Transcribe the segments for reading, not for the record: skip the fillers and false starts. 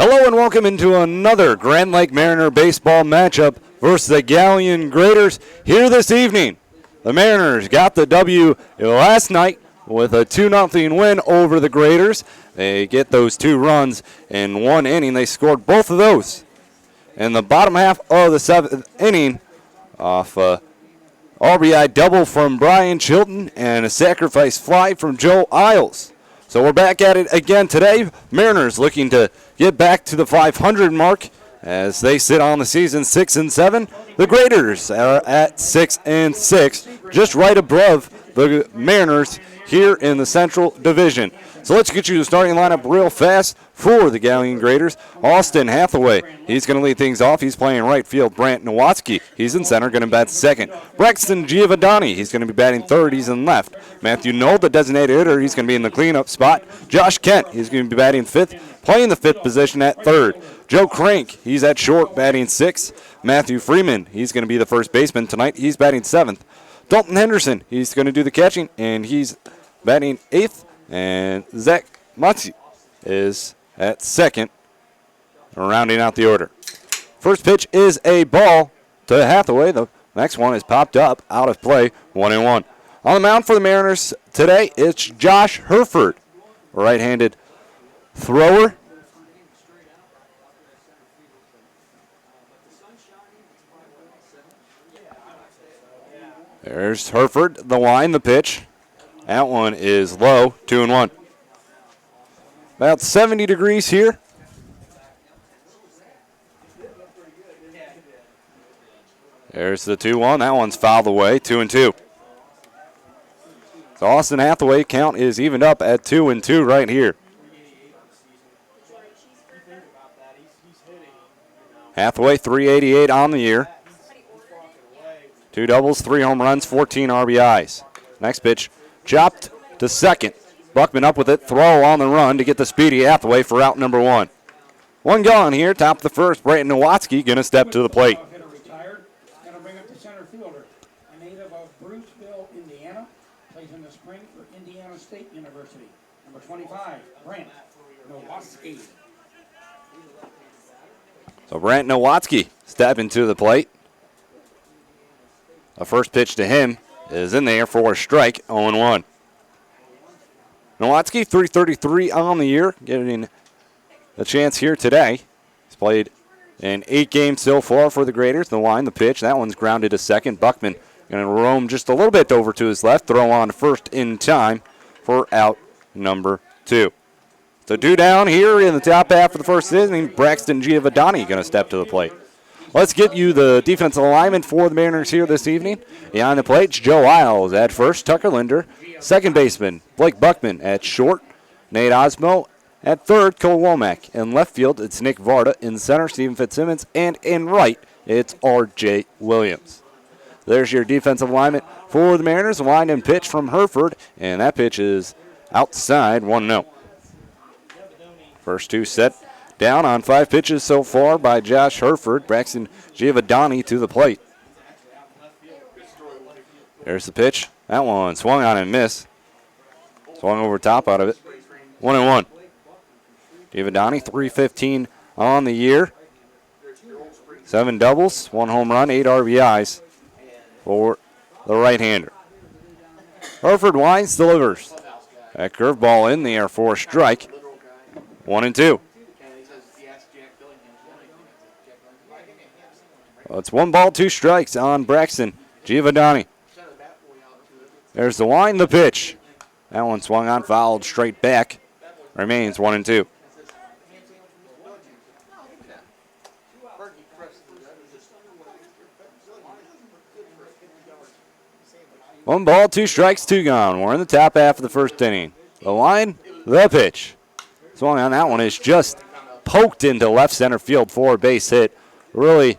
Hello and welcome into another Grand Lake Mariner baseball matchup versus the Galion Graders here this evening. The Mariners got the W last night with a 2-0 win over the Graders. They get those 2 runs in 1 inning. They scored both of those in the bottom half of the 7th inning off RBI double from Brian Chilton and a sacrifice fly from Joe Isles. So we're back at it again today. Mariners looking to get back to the 500 mark as they sit on the season 6-7. The Graders are at 6-6, just right above the Mariners here in the Central Division. So let's get you the starting lineup real fast for the Galion Graders. Austin Hathaway, he's going to lead things off. He's playing right field. Brant Nowatzki, he's in center, going to bat second. Braxton Giovanni, he's going to be batting third. He's in left. Matthew Knoll, the designated hitter, he's going to be in the cleanup spot. Josh Kent, he's going to be batting fifth, playing the fifth position at third. Joe Crank, he's at short, batting sixth. Matthew Freeman, he's going to be the first baseman tonight. He's batting seventh. Dalton Henderson, he's going to do the catching, and he's batting eighth. And Zach Matzi is at second, rounding out the order. First pitch is a ball to Hathaway. The next one is popped up, out of play, 1-1. On the mound for the Mariners today, it's Josh Herford, right-handed thrower. There's Herford, the line, the pitch. That one is low, 2-1. About 70 degrees here. There's the 2-1. That one's fouled away, 2-2. So Austin Hathaway count is evened up at 2-2 right here. Hathaway, 388 on the year. 2 doubles, 3 home runs, 14 RBIs. Next pitch. Chopped to second. Buckman up with it. Throw on the run to get the speedy Hathaway for out number 1. 1 gone here. Top of the first. Brayton Nowatzki going to step to the plate. Retired. Going to bring up the center fielder. A native of Bruceville, Indiana. Plays in the spring for Indiana State University. Number 25, Brant Nowatzki. So Brant Nowatzki stepping to the plate. The first pitch to him is in there for a strike, 0-1. Nowatzki, 333 on the year, getting a chance here today. He's played in 8 games so far for the Graders. The line, the pitch, that one's grounded to second. Buckman going to roam just a little bit over to his left, throw on first in time for out number 2. So 2 down here in the top half of the first inning. Braxton Giovanni going to step to the plate. Let's get you the defensive alignment for the Mariners here this evening. Behind the plate, Joe Isles at first, Tucker Linder. Second baseman, Blake Buckman at short. Nate Osmo at third, Cole Womack. In left field, it's Nick Varda. In center, Stephen Fitzsimmons. And in right, it's R.J. Williams. There's your defensive alignment for the Mariners. Line and pitch from Herford, and that pitch is outside, 1-0. First 2 set. Down on 5 pitches so far by Josh Herford. Braxton Giovanni to the plate. There's the pitch. That one swung on and missed. Swung over top out of it. 1-1. Giovanni, 315 on the year. 7 doubles, 1 home run, 8 RBIs for the right-hander. Herford winds, delivers. That curveball in there for a strike. 1-2. Well, it's 1 ball, 2 strikes on Braxton Giovanni. There's the line, the pitch. That one swung on, fouled straight back. Remains 1-2. One ball, 2 strikes, 2 gone. We're in the top half of the first inning. The line, the pitch. Swung on, that one is just poked into left center field for a base hit. Really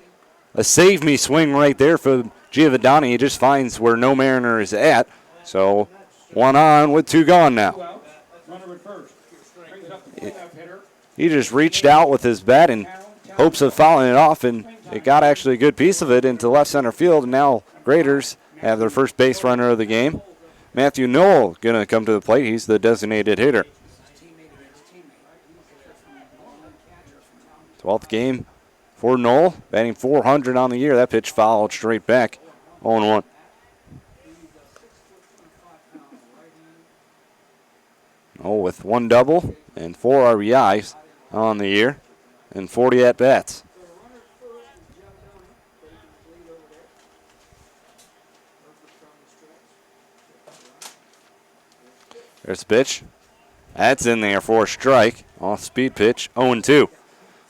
a save-me swing right there for Giovanni. He just finds where no Mariner is at. So 1 on with 2 gone now. He just reached out with his bat in hopes of fouling it off, and it got actually a good piece of it into left center field. And now Graders have their first base runner of the game. Matthew Knoll going to come to the plate. He's the designated hitter. 12th game for Knoll, batting .400 on the year. That pitch fouled straight back, 0-1. Knoll with 1 double and 4 RBIs on the year and 40 at-bats. There's the pitch. That's in there for a strike. Off-speed pitch, 0-2.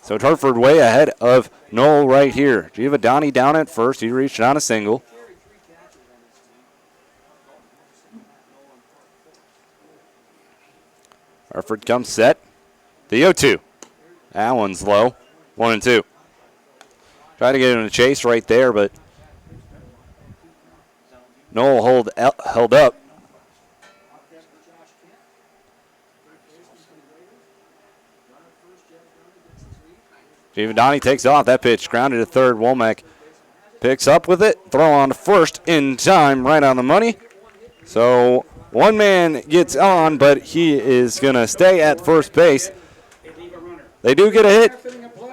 So Hartford way ahead of Knoll right here. Giovanni down at first. He reached on a single. Hartford comes set. The 0-2. That one's low. 1-2. Tried to get in a chase right there, but Knoll held up. Giovanni takes off. That pitch grounded to third. Womack picks up with it. Throw on to first in time, right on the money. So one man gets on, but he is going to stay at first base. They do get a hit,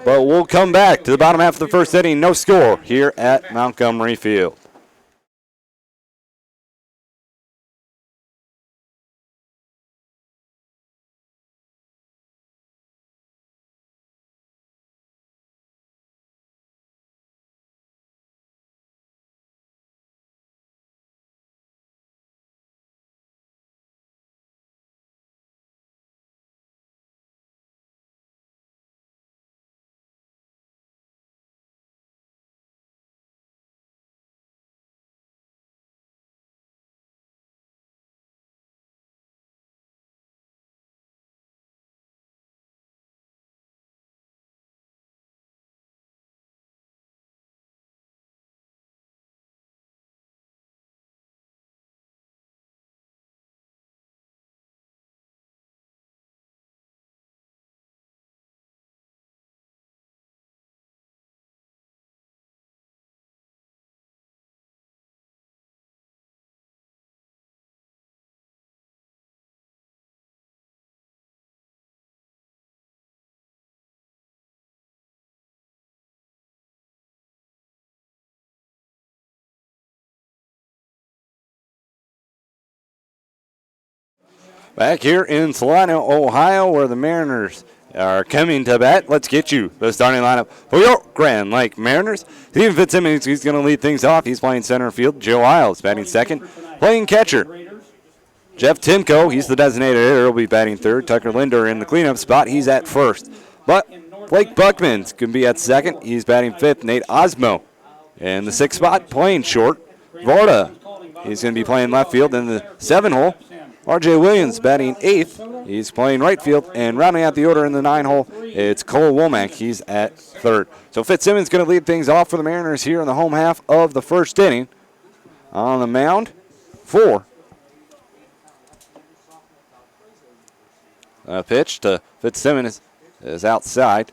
but we'll come back to the bottom half of the first inning. No score here at Montgomery Field. Back here in Salina, Ohio, where the Mariners are coming to bat. Let's get you the starting lineup for your Grand Lake Mariners. Steven Fitzsimmons, he's going to lead things off. He's playing center field. Joe Isles batting second. Playing catcher, Jeff Timko, he's the designated hitter. He'll be batting third. Tucker Linder in the cleanup spot. He's at first. But Blake Buckman's going to be at second. He's batting fifth. Nate Osmo in the sixth spot, playing short. Varda, he's going to be playing left field in the 7 hole. R.J. Williams batting 8th. He's playing right field. And rounding out the order in the 9 hole, it's Cole Womack. He's at 3rd. So Fitzsimmons going to lead things off for the Mariners here in the home half of the first inning. On the mound for a pitch to Fitzsimmons is outside.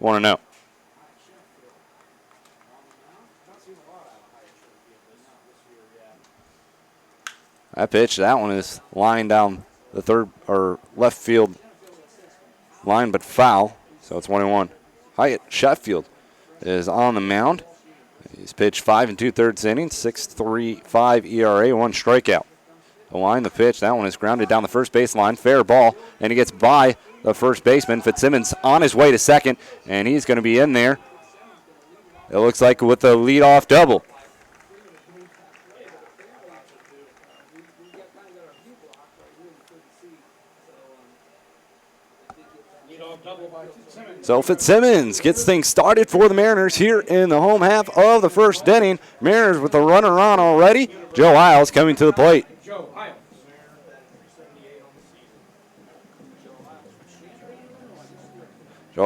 1-0. That pitch, that one is lined down the third or left field line, but foul. So it's 1-1. Hyatt Sheffield is on the mound. He's pitched 5 2/3 innings, 6.35 ERA, 1 strikeout. The line, the pitch, that one is grounded down the first base line. Fair ball, and he gets by the first baseman. Fitzsimmons on his way to second, and he's going to be in there. It looks like with a leadoff double. So Fitzsimmons gets things started for the Mariners here in the home half of the first inning. Mariners with a runner on already. Joe Isles coming to the plate. Joe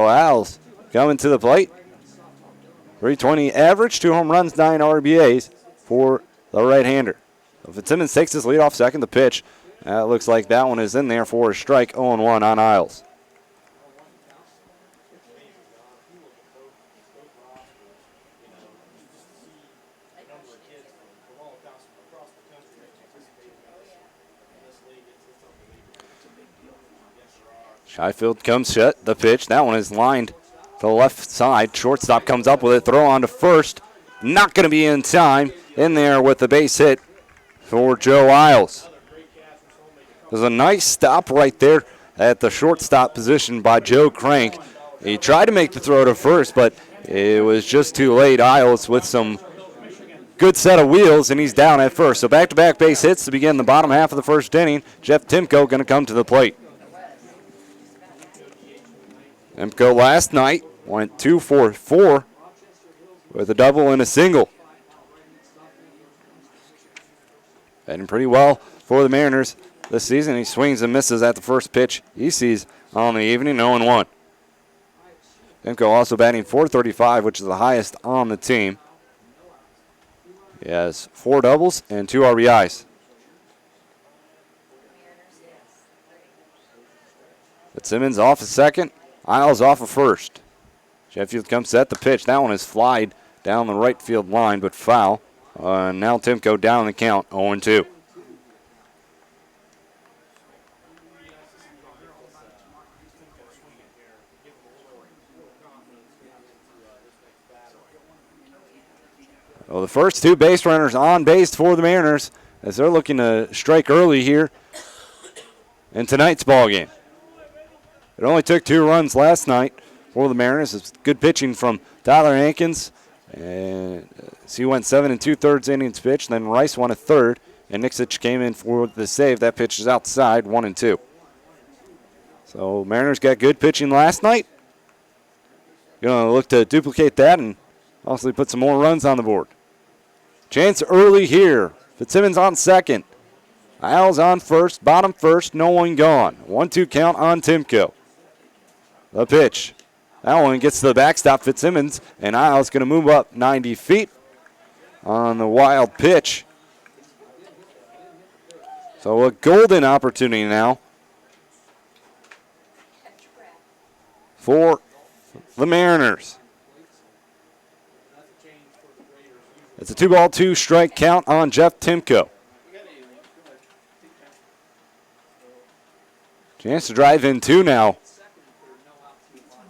Isles coming to the plate. 320 average, 2 home runs, 9 RBAs for the right-hander. So Fitzsimmons takes his lead off second. The pitch. That looks like that one is in there for a strike. 0-1 on Isles. Sheffield comes shut. The pitch. That one is lined to the left side. Shortstop comes up with it. Throw on to first. Not going to be in time. In there with the base hit for Joe Isles. There's a nice stop right there at the shortstop position by Joe Crank. He tried to make the throw to first, but it was just too late. Isles with some good set of wheels, and he's down at first. So back-to-back base hits to begin the bottom half of the first inning. Jeff Timko going to come to the plate. Timko last night went 2 for 4 with a double and a single. Batting pretty well for the Mariners this season. He swings and misses at the first pitch he sees on the evening, 0-1. Timko also batting .435, which is the highest on the team. He has 4 doubles and 2 RBIs. Fitzsimmons off a second. Isles off a first. Sheffield comes set the pitch. That one is flied down the right field line, but foul. Now Timko down the count, 0-2. Well, the first 2 base runners on base for the Mariners as they're looking to strike early here in tonight's ball game. It only took 2 runs last night for the Mariners. It's good pitching from Tyler Hankins. And so he went 7 2/3 innings pitched. Then Rice won a third, and Nixich came in for the save. That pitch is outside, 1-2. So Mariners got good pitching last night. Going to look to duplicate that and also put some more runs on the board. Chance early here. Fitzsimmons on second. Isles on first, bottom first, no one gone. 1-2 count on Timko. The pitch. That one gets to the backstop. Fitzsimmons and Isles going to move up 90 feet on the wild pitch. So a golden opportunity now for the Mariners. It's a 2-ball, 2-strike count on Jeff Timko. Chance to drive in 2 now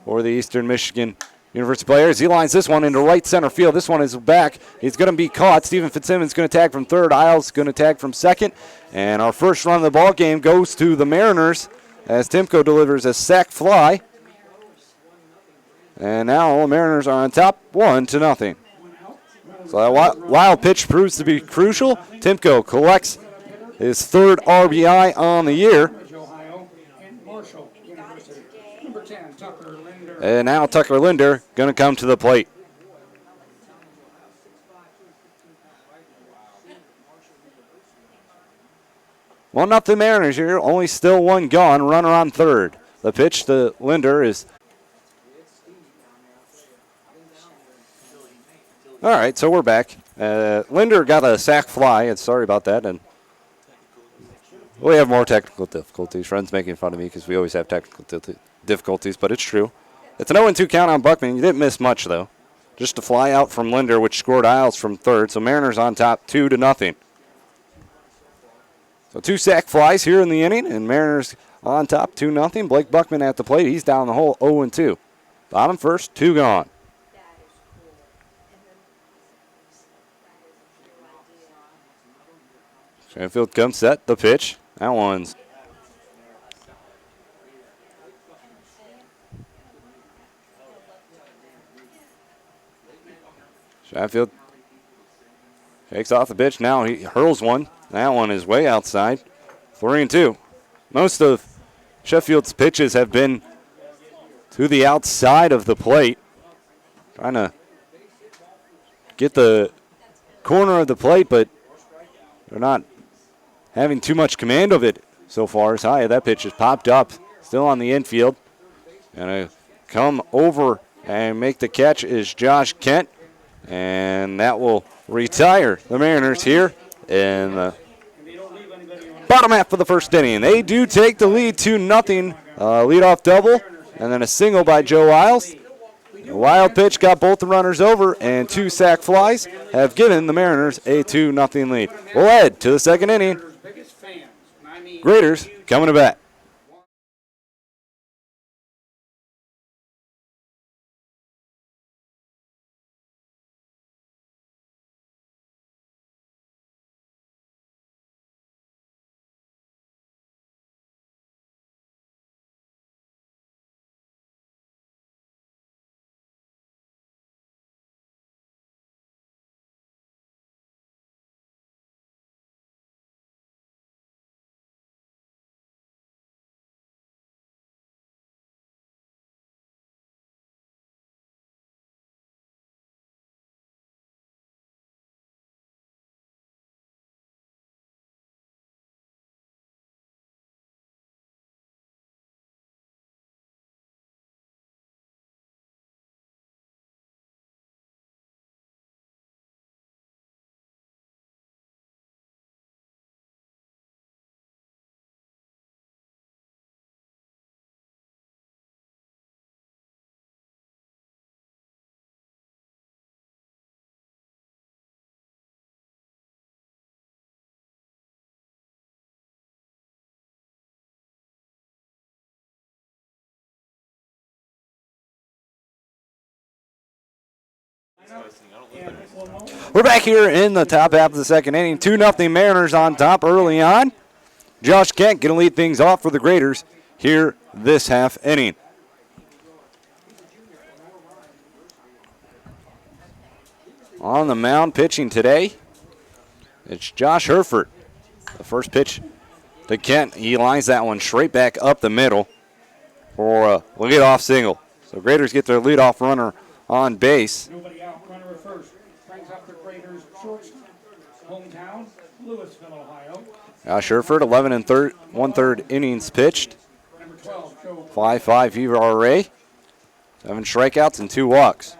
for the Eastern Michigan University players. He lines this one into right center field. This one is back. He's going to be caught. Stephen Fitzsimmons going to tag from third. Isles going to tag from second. And our first run of the ball game goes to the Mariners as Timko delivers a sac fly. And now the Mariners are on top, 1-0. So that wild pitch proves to be crucial. Timko collects his 3rd RBI on the year. And now Tucker Linder going to come to the plate. 1-0 Mariners here. Only still 1 gone. Runner on third. The pitch to Linder is... All right, so we're back. Linder got a sac fly, and sorry about that. And we have more technical difficulties. Friends making fun of me because we always have technical difficulties, but it's true. It's an 0-2 count on Buckman. You didn't miss much, though. Just a fly out from Linder, which scored Isles from third. So Mariners on top, 2-0. So 2 sac flies here in the inning, and Mariners on top, 2-0. Blake Buckman at the plate. He's down the hole, 0-2. Bottom first, 2 gone. Sheffield comes set, the pitch. That one's Sheffield takes off the pitch. Now he hurls one. That one is way outside. 3-2. Most of Sheffield's pitches have been to the outside of the plate. Trying to get the corner of the plate, but they're not having too much command of it so far. As high as that pitch has popped up. Still on the infield. And come over and make the catch is Josh Kent. And that will retire the Mariners here in the bottom half of the first inning. They do take the lead 2-0. Leadoff double and then a single by Joe Isles. The wild pitch got both the runners over, and 2 sac flies have given the Mariners a 2-0 lead. We'll head to the second inning. Graders coming to bat. We're back here in the top half of the second inning. 2-0 Mariners on top early on. Josh Kent going to lead things off for the Graders here this half inning. On the mound pitching today, it's Josh Herford. The first pitch to Kent. He lines that one straight back up the middle for a leadoff single. So Graders get their leadoff runner on base. Nobody out, runner at first. Brings up the Graders' shortstop. Hometown, Louisville, Ohio. Josh Herford, 11 and 1/3 innings pitched. Number 12, Joe. 5.5 ERA, 7 strikeouts and 2 walks.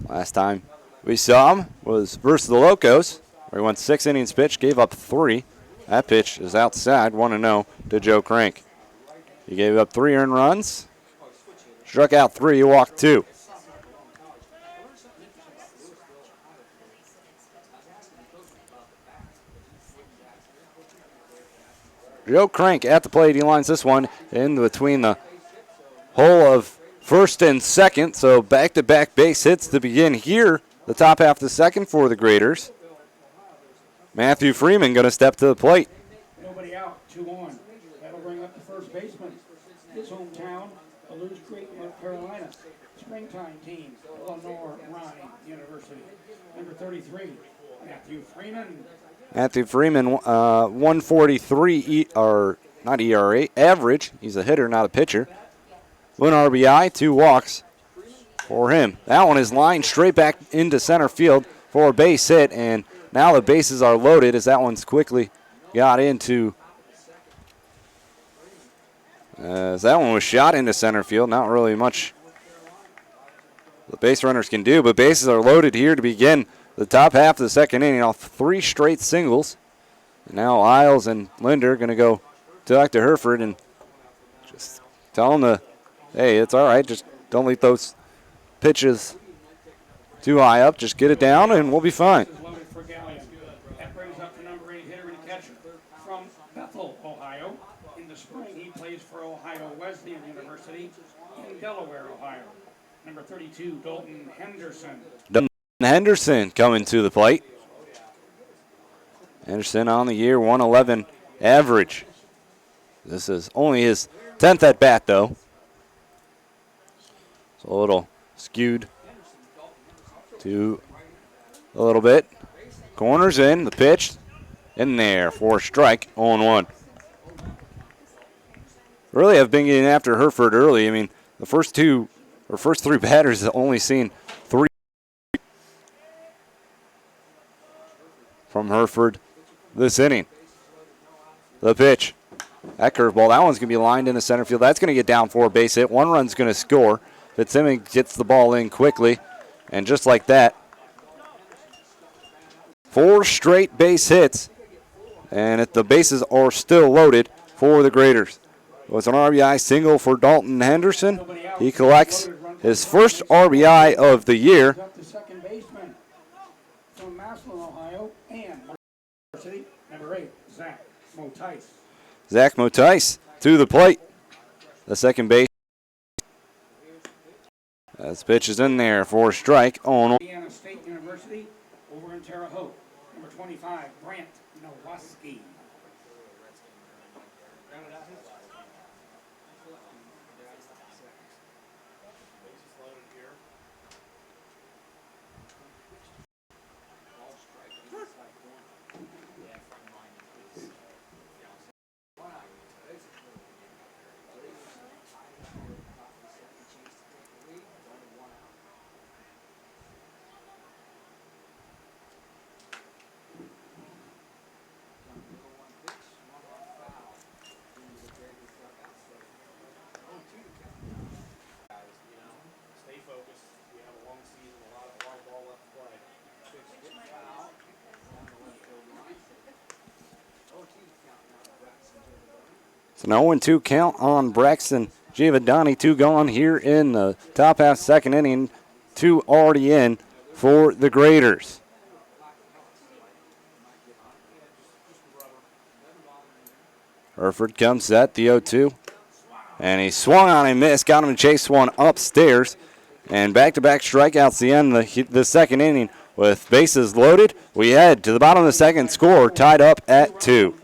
Last time we saw him was versus the Locos, where he went 6 innings pitched, gave up 3. That pitch is outside, 1-0 to Joe Crank. He gave up 3 earned runs, struck out 3, walked 2. Joe Crank at the plate. He lines this one in between the hole of first and second. So back-to-back base hits to begin here. The top half of the second for the Graders. Matthew Freeman going to step to the plate. Nobody out, 2 on. That'll bring up the first baseman. His hometown, Duluth Creek, North Carolina. Springtime team, Illinois Ryan University. Number 33, Matthew Freeman. Matthew Freeman, 143 not ERA, average. He's a hitter, not a pitcher. 1 RBI, 2 walks for him. That one is lined straight back into center field for a base hit, and now the bases are loaded as that one's quickly got into. As that one was shot into center field, not really much the base runners can do, but bases are loaded here to begin the top half of the second inning off 3 straight singles. And now Isles and Linder going to go talk to Herford and just tell him to, hey, it's all right. Just don't leave those pitches too high up. Just get it down and we'll be fine. Loaded for Galion. That brings up the number 8 hitter and catcher from Bethel, Ohio. In the spring, he plays for Ohio Wesleyan University in Delaware, Ohio. Number 32, Dalton Henderson. Henderson coming to the plate. Henderson on the year, 111 average. This is only his 10th at bat, though. So a little skewed to a little bit. Corners in, the pitch in there for a strike, 0-1. Really have been getting after Herford early. I mean, the first 3 batters have only seen 3 from Herford this inning. The pitch. That curveball, that one's going to be lined into center field. That's going to get down for a base hit. 1 run's going to score. Fitzsimmons gets the ball in quickly. And just like that, 4 straight base hits. And the bases are still loaded for the Graders. It was an RBI single for Dalton Henderson. He collects his first RBI of the year. Up the second baseman from Massillon, Ohio, and University. Number 8, Zach Motice. Zach Motice to the plate. The second base. This pitch is in there for a strike. Indiana State University over in Terre Haute. Number 25, Brant Nowaski. It's an 0-2 count on Braxton Giovanni. 2 gone here in the top half second inning. 2 already in for the Graders. Herford comes set, the 0-2. And he swung on and missed. Got him to chase one upstairs. And back-to-back strikeouts the end of the second inning. With bases loaded, we head to the bottom of the second, score tied up at 2.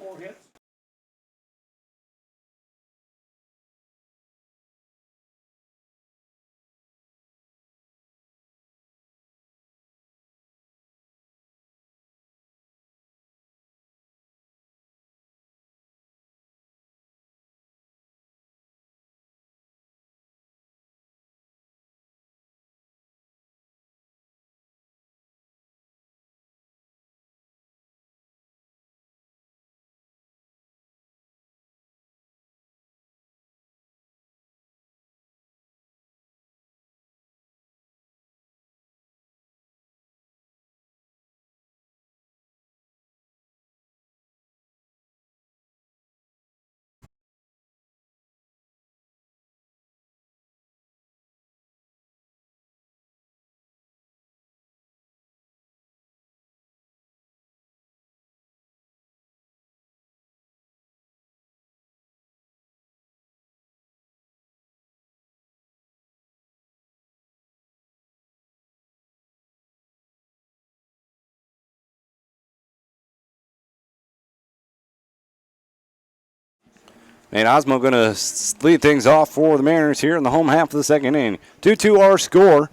Nate Osmo going to lead things off for the Mariners here in the home half of the second inning. 2-2 our score.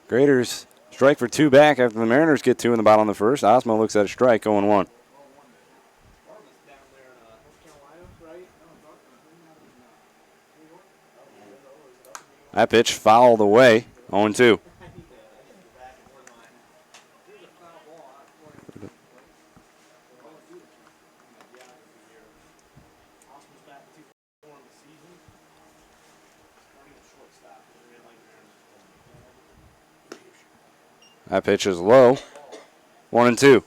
Graders strike for 2 back after the Mariners get 2 in the bottom of the first. Osmo looks at a strike, 0-1. That pitch fouled away, 0-2. That pitch is low, 1-2.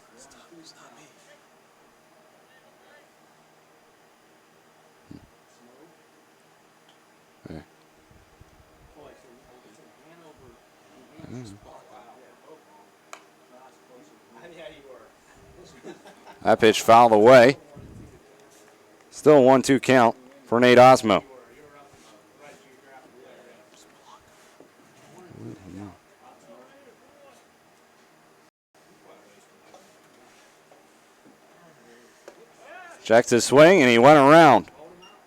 That pitch fouled away. Still a 1-2 count for Nate Osmo. Checks his swing, and he went around.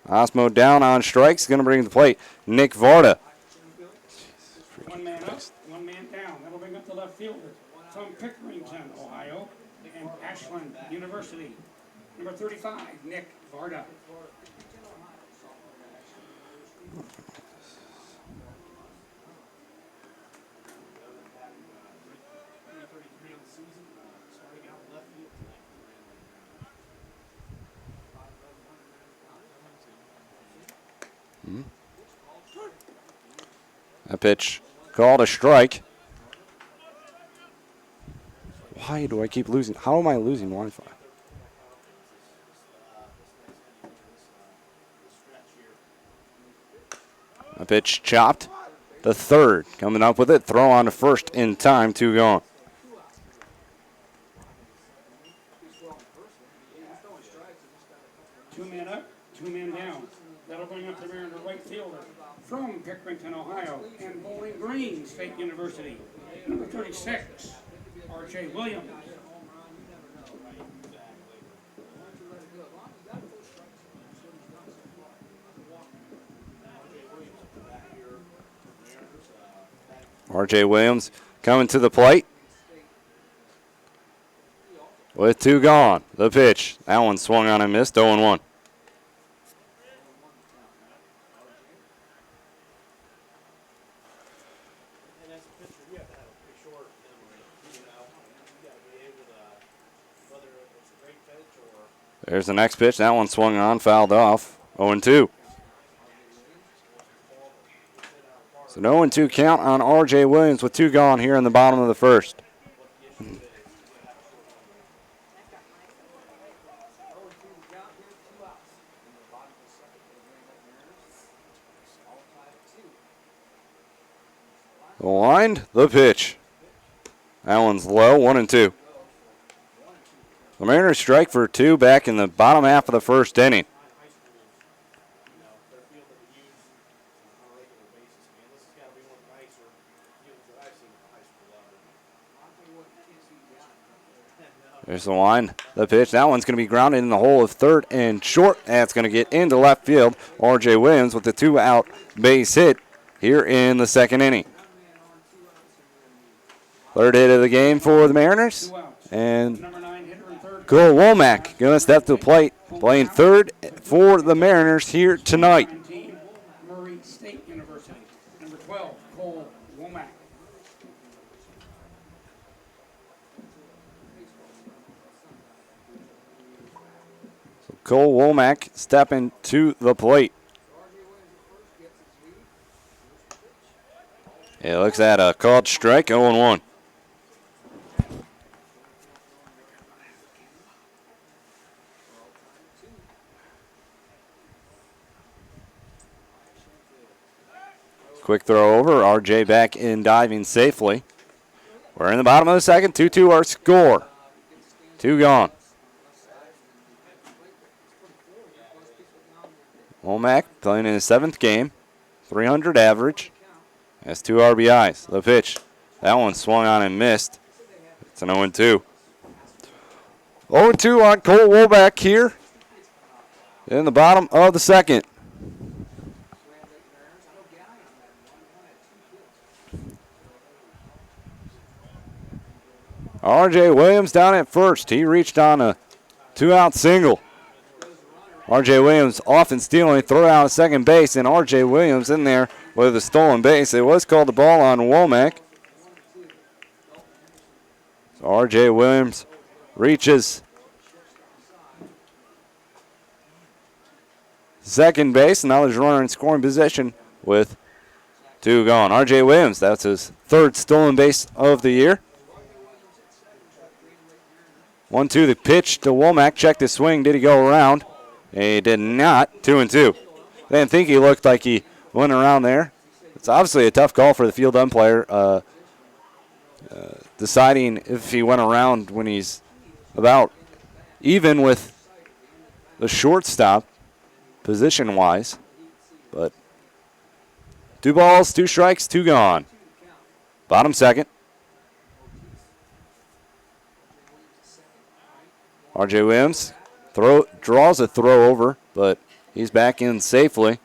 Osmo down on strikes, going to bring to the plate Nick Varda. One man up, one man down. That'll bring up the left fielder from Pickerington, Ohio, and Ashland University. Number 35, Nick Varda. That pitch called a strike. Why do I keep losing? How am I losing Wi-Fi? A pitch chopped. The third coming up with it. Throw on to first in time. 2 gone. Two men up, two men down. That'll bring up the Mariner right fielder from Pickerington, Ohio, and Bowling Green State University. Number 36, R.J. Williams. R.J. Williams coming to the plate. With 2 gone. The pitch. That one swung on and missed. 0-1. There's the next pitch. That one swung on, fouled off. 0-2. So an 0-2 count on R.J. Williams with 2 gone here in the bottom of the first. The line, the pitch. That one's low, 1-2. The Mariners strike for 2 back in the bottom half of the first inning. There's the line, the pitch. That one's going to be grounded in the hole of third and short. That's going to get into left field. R.J. Williams with the 2-out base hit here in the second inning. Third hit of the game for the Mariners. And Cole Womack going to step to the plate, playing third for the Mariners here tonight. Murray State University. Number 12, Cole Womack. Cole Womack stepping to the plate. It looks at a called strike, 0-1. Quick throw over. RJ back in diving safely. We're in the bottom of the second. 2-2 our score. 2 gone. Womack playing in his 7th game. 300 average. Has 2 RBIs. The pitch. That one swung on and missed. It's an 0-2. 0-2 on Cole Womack here in the bottom of the second. R.J. Williams down at first. He reached on a 2-out single. R.J. Williams often stealing, throw out at second base, and R.J. Williams in there with a stolen base. It was called the ball on Womack. So R.J. Williams reaches second base, and now there's a runner in scoring position with 2 gone. R.J. Williams, that's his 3rd stolen base of the year. 1-2 the pitch to Womack. Checked his swing. Did he go around? He did not. 2-2. Didn't think he looked like he went around there. It's obviously a tough call for the field umpire, deciding if he went around when he's about even with the shortstop position-wise. But 2 balls, 2 strikes, 2 gone. Bottom second. R.J. Williams draws a throw over, but he's back in safely.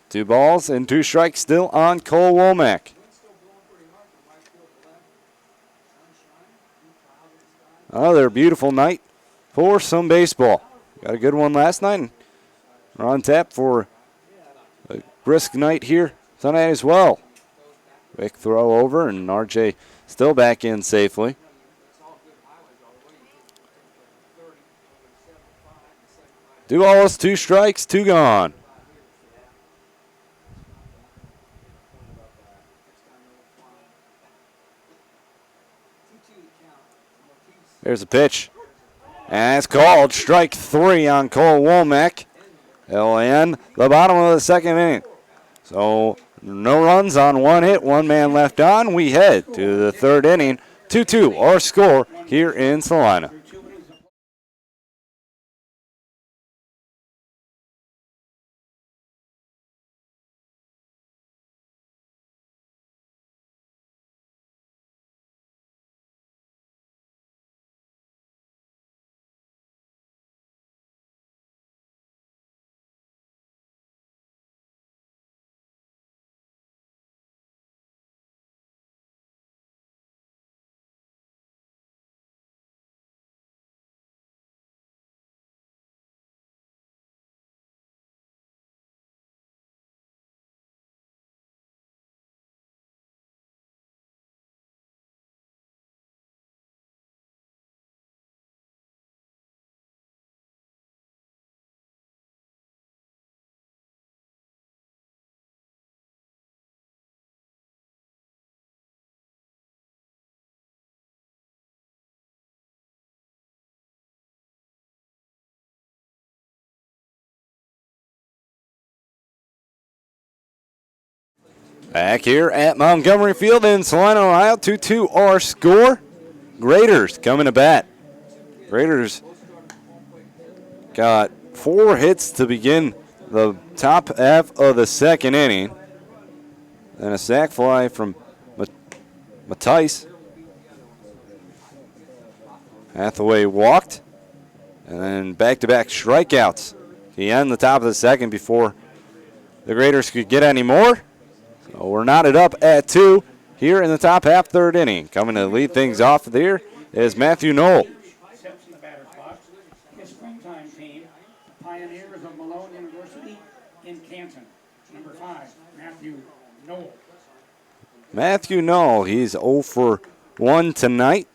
Two balls and 2 strikes still on Cole Womack. Another beautiful night for some baseball. Got a good one last night, and we're on tap for a brisk night here tonight as well. Quick throw over, and RJ still back in safely. Two balls, 2 strikes, 2 gone. There's a pitch. And it's called strike 3 on Cole Womack. It'll end the bottom of the second inning. So no runs on 1 hit, 1 man left on. We head to the 3rd inning. 2-2 our score here in Salina. Back here at Montgomery Field in Salina, Ohio, 2-2 our score. Graders coming to bat. Graders got 4 hits to begin the top half of the second inning. And a sac fly from Mattice. Hathaway walked, and then back-to-back strikeouts. He ended the top of the second before the Graders could get any more. So we're knotted up at 2 here in the top half, third inning. Coming to lead things off there is Matthew Knoll. Steps in the batter's box. His springtime team, Pioneers of Malone University in Canton. Number 5, Matthew Knoll. Matthew Knoll, he's 0 for 1 tonight.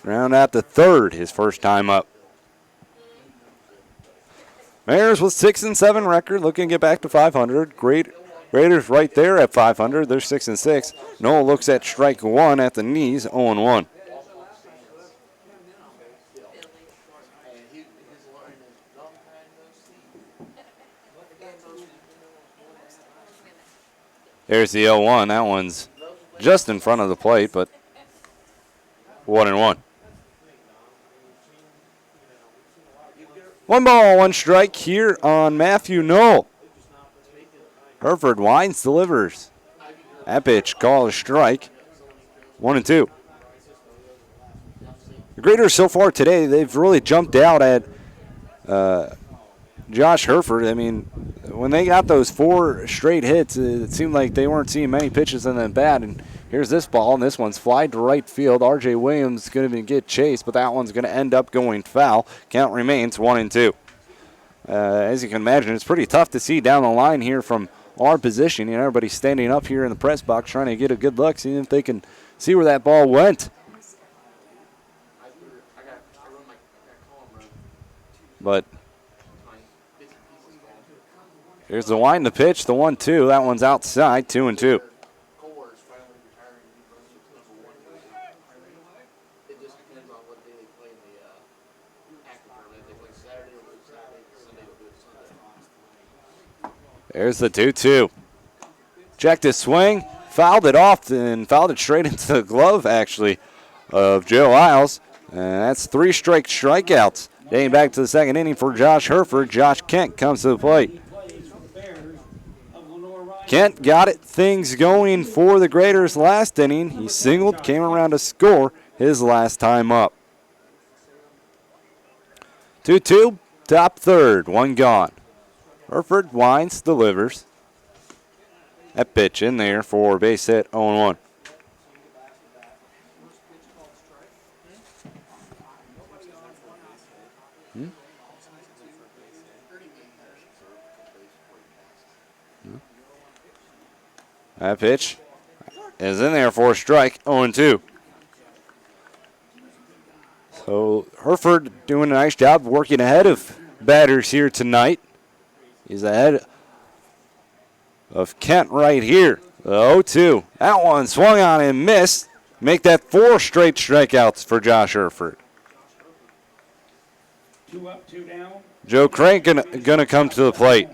Round out the third, his first time up. Mariners with 6-7 record, looking to get back to 500. Raiders right there at 500. They're 6-6. Knoll looks at strike one at the knees, 0-1. There's the 0-1. That one's just in front of the plate, but 1-1. 1 ball, 1 strike here on Matthew Knoll. Hereford winds, delivers. That pitch, call a strike. 1-2. The Graders so far today, they've really jumped out at Josh Hereford. I mean, when they got those 4 straight hits, it seemed like they weren't seeing many pitches in the bat. And here's this ball, and this one's fly to right field. R.J. Williams is going to get chased, but that one's going to end up going foul. Count remains 1-2. As you can imagine, it's pretty tough to see down the line here from our position. You know, everybody's standing up here in the press box trying to get a good look, seeing if they can see where that ball went. But here's the wind, the pitch, the 1-2. That one's outside, 2-2. There's the 2-2. Checked his swing, fouled it off, and fouled it straight into the glove, actually, of Joe Isles. And that's 3 straight strikeouts. Dating back to the second inning for Josh Hereford. Josh Kent comes to the plate. Kent got things going for the Graders last inning. He singled, came around to score his last time up. 2-2, top third, 1 gone. Hereford winds, delivers. That pitch in there for base hit, 0-1. That pitch is in there for a strike, 0-2. So Hereford doing a nice job working ahead of batters here tonight. He's ahead of Kent right here. The 0-2. That one swung on and missed. Make that 4 straight strikeouts for Josh Hereford. 2 up, 2 down. Joe Crank gonna come to the plate.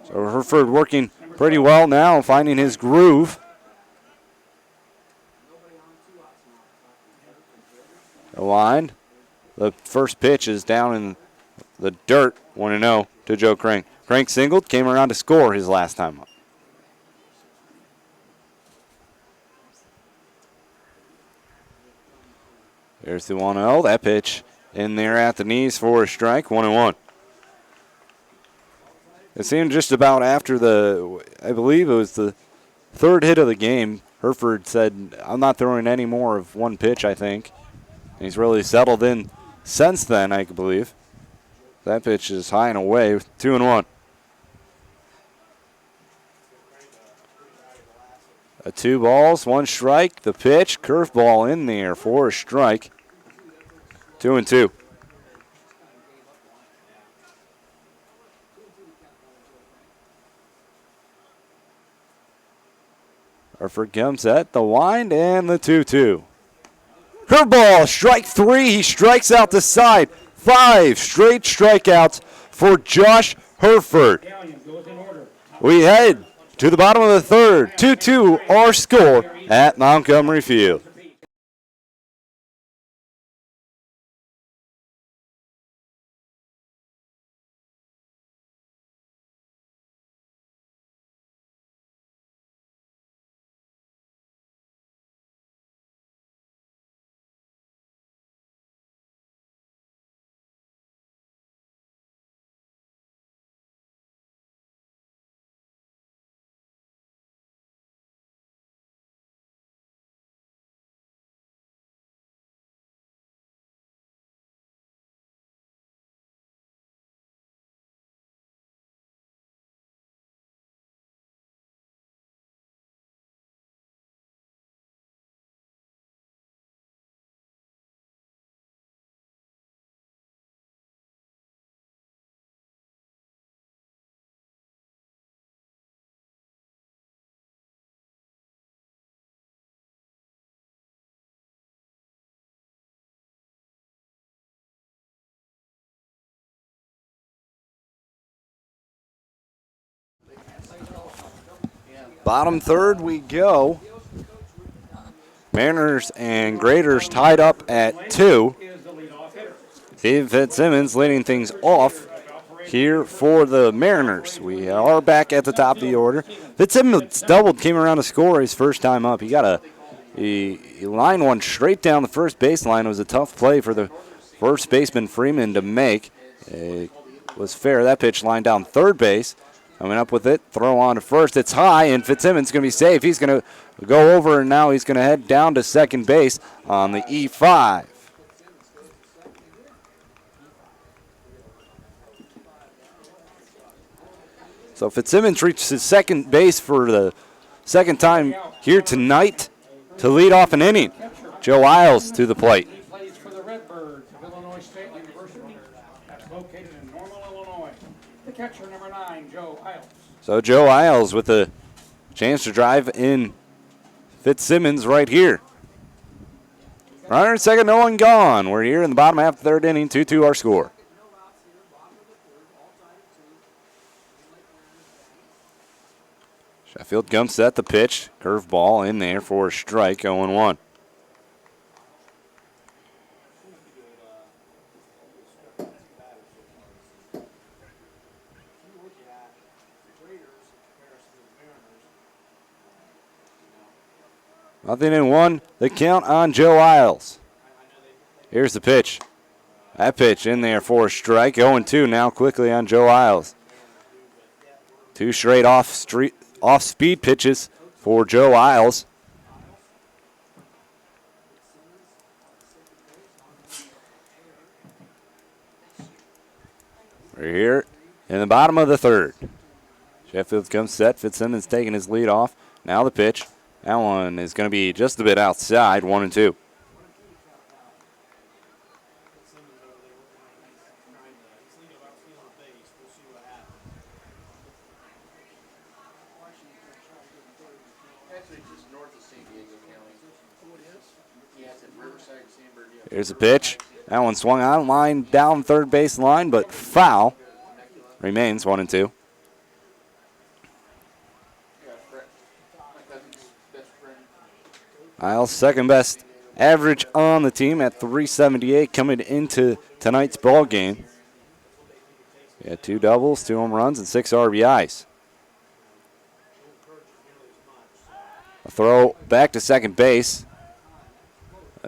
So Hereford working pretty well now, finding his groove. The line. The first pitch is down in the dirt, 1-0 to Joe Crank. Crank singled, came around to score his last time up. There's the 1-0. That pitch in there at the knees for a strike, 1-1. It seemed just about after I believe it was the third hit of the game, Hereford said, I'm not throwing any more of 1 pitch, I think. And he's really settled in since then, I believe. That pitch is high and away, 2-1. A 2 balls, 1 strike. The pitch, curveball in there for a strike. 2-2. Hereford comes at the wind and the 2-2. Curveball, strike 3. He strikes out the side. 5 straight strikeouts for Josh Hereford. We head to the bottom of the third. 2-2 our score at Montgomery Field. Bottom third we go. Mariners and Graders tied up at 2. Steve Fitzsimmons leading things off here for the Mariners. We are back at the top of the order. Fitzsimmons doubled, came around to score his first time up. He lined one straight down the first baseline. It was a tough play for the first baseman Freeman to make. It was fair. That pitch lined down third base. Coming up with it, throw on to first. It's high, and Fitzsimmons going to be safe. He's going to go over, and now he's going to head down to second base on the E5. So Fitzsimmons reaches his second base for the second time here tonight to lead off an inning. Joe Isles to the plate. He plays for the Redbirds of Illinois State University. That's located in Normal, Illinois. The catcher, number 9, Joe Isles. So Joe Isles with a chance to drive in Fitzsimmons right here. Runner at second, no one gone. We're here in the bottom half of the third inning, 2-2 our score. Sheffield comes set the pitch. Curveball in there for a strike, 0-1. Nothing in one. The count on Joe Isles. Here's the pitch. That pitch in there for a strike. 0-2 now quickly on Joe Isles. 2 straight off-speed pitches for Joe Isles. We're here in the bottom of the third. Sheffield comes set. Fitzsimmons taking his lead off. Now the pitch. That one is going to be just a bit outside, 1-2. Here's a pitch. That one swung out line down third base line, but foul. Remains 1-2. Isles' second best average on the team at 378 coming into tonight's ball game. He had 2 doubles, 2 home runs, and 6 RBIs. A throw back to second base.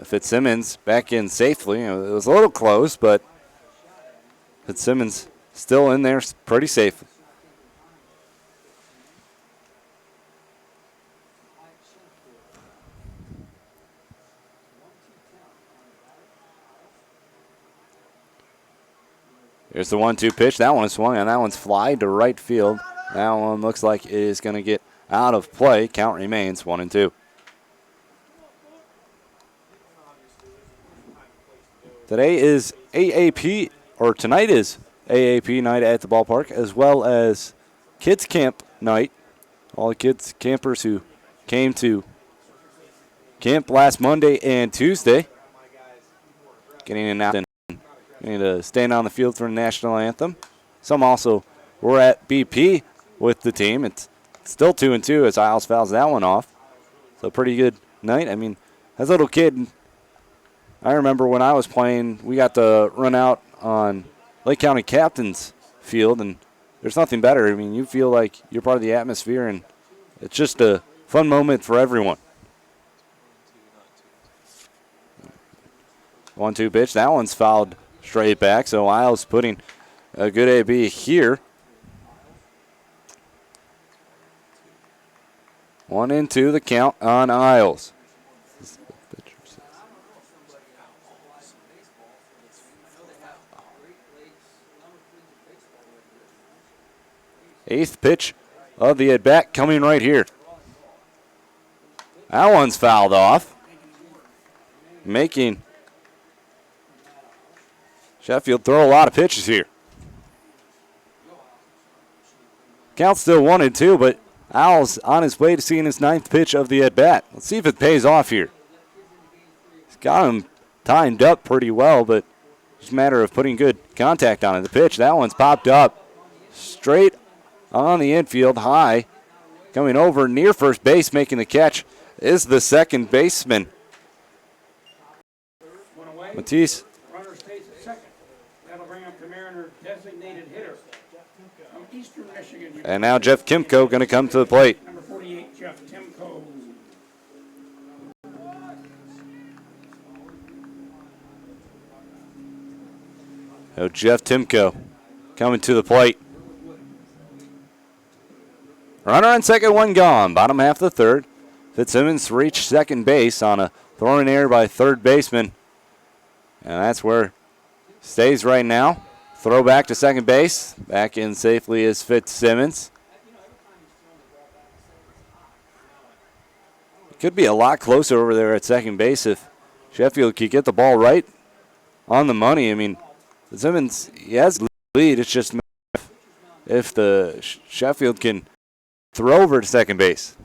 Fitzsimmons back in safely. It was a little close, but Fitzsimmons still in there pretty safely. Here's the 1-2 pitch. That one is swung, and that one's fly to right field. That one looks like it is going to get out of play. Count remains 1-2. Tonight is AAP night at the ballpark, as well as kids camp night. All the kids campers who came to camp last Monday and Tuesday, getting in and to stand on the field for the national anthem. Some also were at BP with the team. It's still 2-2 as Isles fouls that one off. So pretty good night. I mean, as a little kid, I remember when I was playing, we got to run out on Lake County Captain's Field, and there's nothing better. I mean, you feel like you're part of the atmosphere, and it's just a fun moment for everyone. 1-2 pitch. That one's fouled straight back, so Isles putting a good AB here. 1-2 the count on Isles. Eighth pitch of the at-bat coming right here. That one's fouled off, making Sheffield throw a lot of pitches here. Count's still 1-2, but Owls on his way to seeing his 9th pitch of the at-bat. Let's see if it pays off here. He's got him timed up pretty well, but it's a matter of putting good contact on it. The pitch, that one's popped up straight on the infield high. coming over near first base, making the catch, is the second baseman, Matisse. Runner stays at second. That'll bring up the Mariner designated hitter from Eastern Michigan. And now Jeff Kimco going to come to the plate. Number 48, Jeff Timko. So Jeff Timko coming to the plate. Runner on second, one gone. Bottom half of the third. Fitzsimmons reached second base on a throw in error by third baseman. And that's where stays right now. Throw back to second base. Back in safely is Fitzsimmons. It could be a lot closer over there at second base if Sheffield could get the ball right on the money. I mean, Fitzsimmons, he has the lead. It's just if the Sheffield can throw over to second base.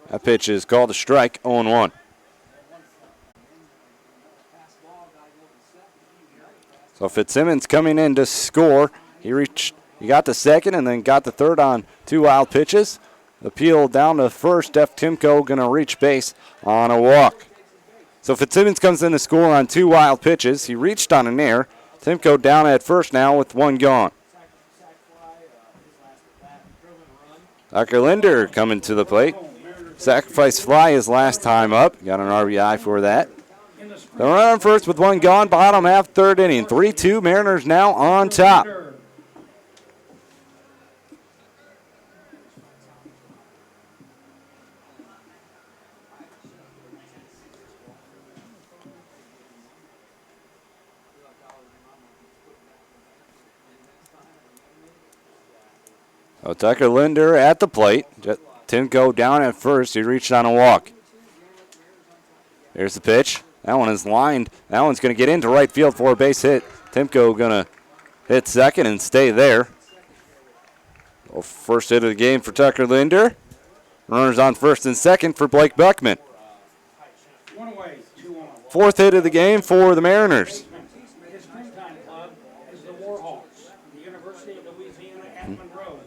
That pitch is called a strike, 0-1. So Fitzsimmons coming in to score. He got the second and then got the third on 2 wild pitches. Appeal down to first. Jeff Timko going to reach base on a walk. So Fitzsimmons comes in to score on 2 wild pitches. He reached on an error. Timko down at first now with 1 gone. Tucker Linder coming to the plate. Sacrifice fly his last time up. Got an RBI for that. The runner on first with 1 gone. Bottom half, third inning. 3-2. Mariners now on top. So Tucker Linder at the plate. Timko down at first. He reached on a walk. There's the pitch. That one is lined. That one's going to get into right field for a base hit. Timko going to hit second and stay there. Well, first hit of the game for Tucker Linder. Runners on first and second for Blake Buckman. 1 away, 2 on. Fourth hit of the game for the Mariners. His springtime club is the Warhawks, the University of Louisiana at Monroe.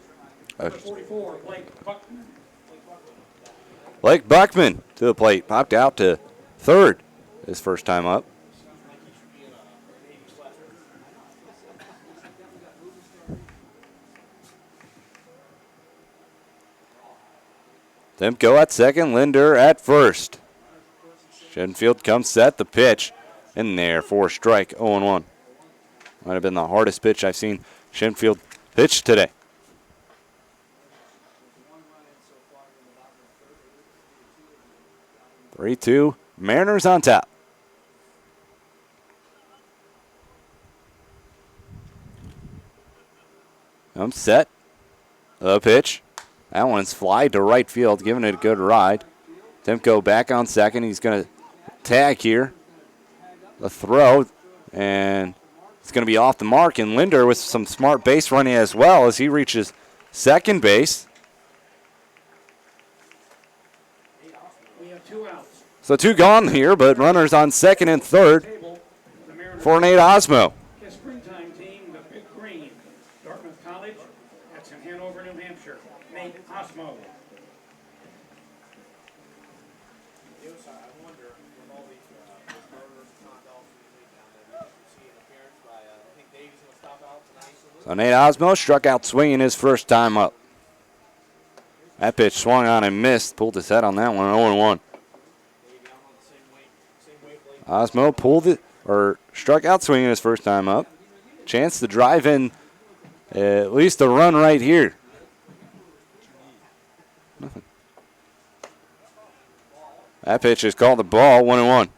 Number 44, Blake Buckman. Blake Buckman to the plate. Popped out to third his first time up. Timko at second, Linder at first. Shenfield comes set, the pitch in there for a strike, 0-1. Might have been the hardest pitch I've seen Shenfield pitch today. 3-2, Mariners on top. Comes set, the pitch. That one's fly to right field, giving it a good ride. Timko back on second. He's going to tag here. The throw, and it's going to be off the mark. And Linder with some smart base running as well as he reaches second base. We have 2 outs. So 2 gone here, but runners on second and third for Nate Osmo. His springtime team, the Big Green, Dartmouth College. That's in Hanover, New Hampshire. Nate Osmo. So Nate Osmo struck out swinging his first time up. That pitch swung on and missed. Pulled his head on that one, 0-1. Osmo pulled it, or struck out swinging his first time up. Chance to drive in at least a run right here. Nothing. That pitch is called the ball, 1-1.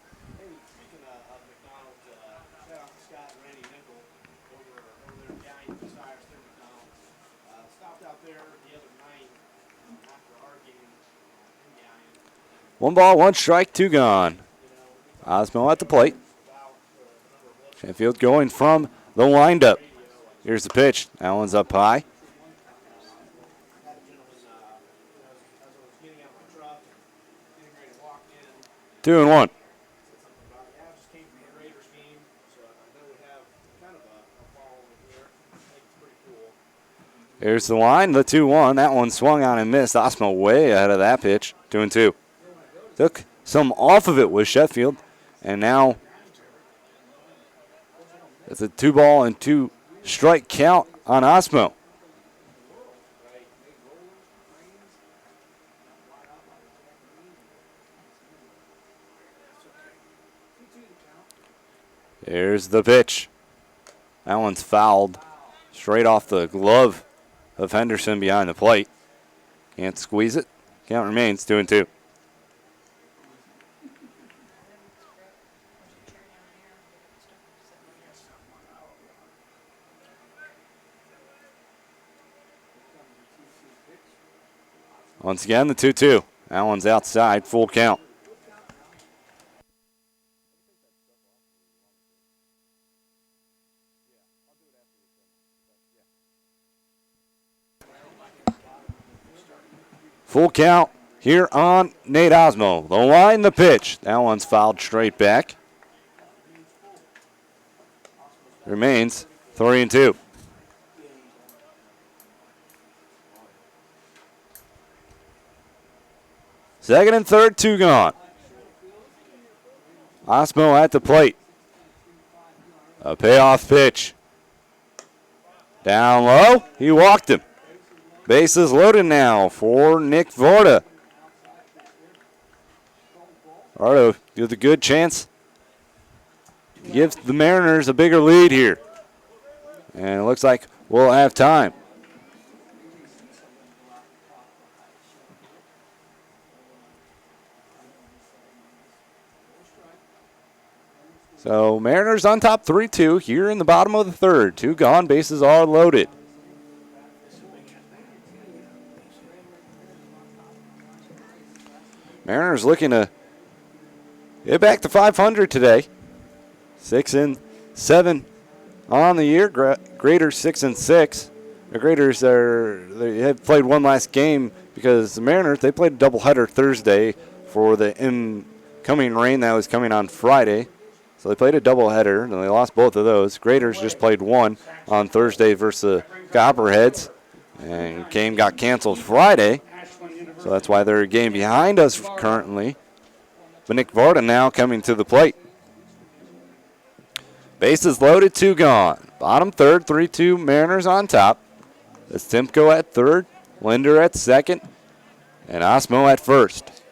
One ball, 1 strike, 2 gone. Osmo at the plate. Sheffield going from the windup. Here's the pitch. That one's up high. Two and one. Here's the line, the 2-1. That one swung on and missed. Osmo way ahead of that pitch, 2-2. Took some off of it with Sheffield, and now it's a 2-ball and 2-strike count on Osmo. Here's the pitch. That one's fouled straight off the glove of Henderson behind the plate. Can't squeeze it. Count remains 2-2. Once again, the 2-2. That one's outside, full count. Full count here on Nate Osmo. The line, the pitch. That one's fouled straight back. Remains 3-2. Second and third, 2 gone. Osmo at the plate. A payoff pitch. Down low, he walked him. Bases loaded now for Nick Vorta. Varda with a good chance to give the Mariners a bigger lead here. And it looks like we'll have time. So Mariners on top 3-2 here in the bottom of the third. 2 gone, bases are loaded. Mariners looking to get back to 500 today. 6-7 on the year. Graders 6-6. The Graders they have played one last game because the Mariners, they played a doubleheader Thursday for the incoming rain that was coming on Friday. So they played a doubleheader and they lost both of those. Graders just played one on Thursday versus the Copperheads, and game got canceled Friday. So that's why they're a game behind us currently. But Nick Varda now coming to the plate. Bases loaded, 2 gone. Bottom third, 3-2 Mariners on top. It's Timko at third, Linder at second, and Osmo at first.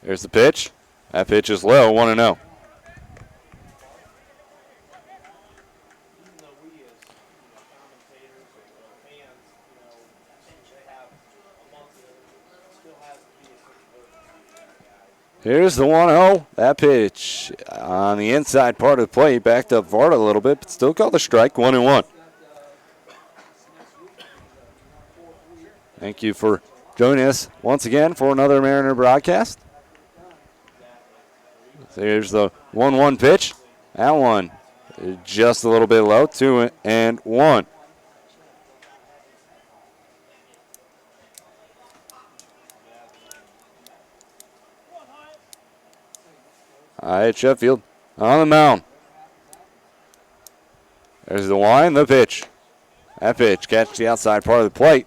There's the pitch. That pitch is low, 1-0. Here's the 1-0. That pitch on the inside part of the plate. Backed up Varda a little bit, but still called a strike, 1-1. Thank you for joining us once again for another Mariner broadcast. So here's the 1-1 pitch. That one just a little bit low, 2-1. All right, Sheffield on the mound. There's the line, the pitch. That pitch catches the outside part of the plate.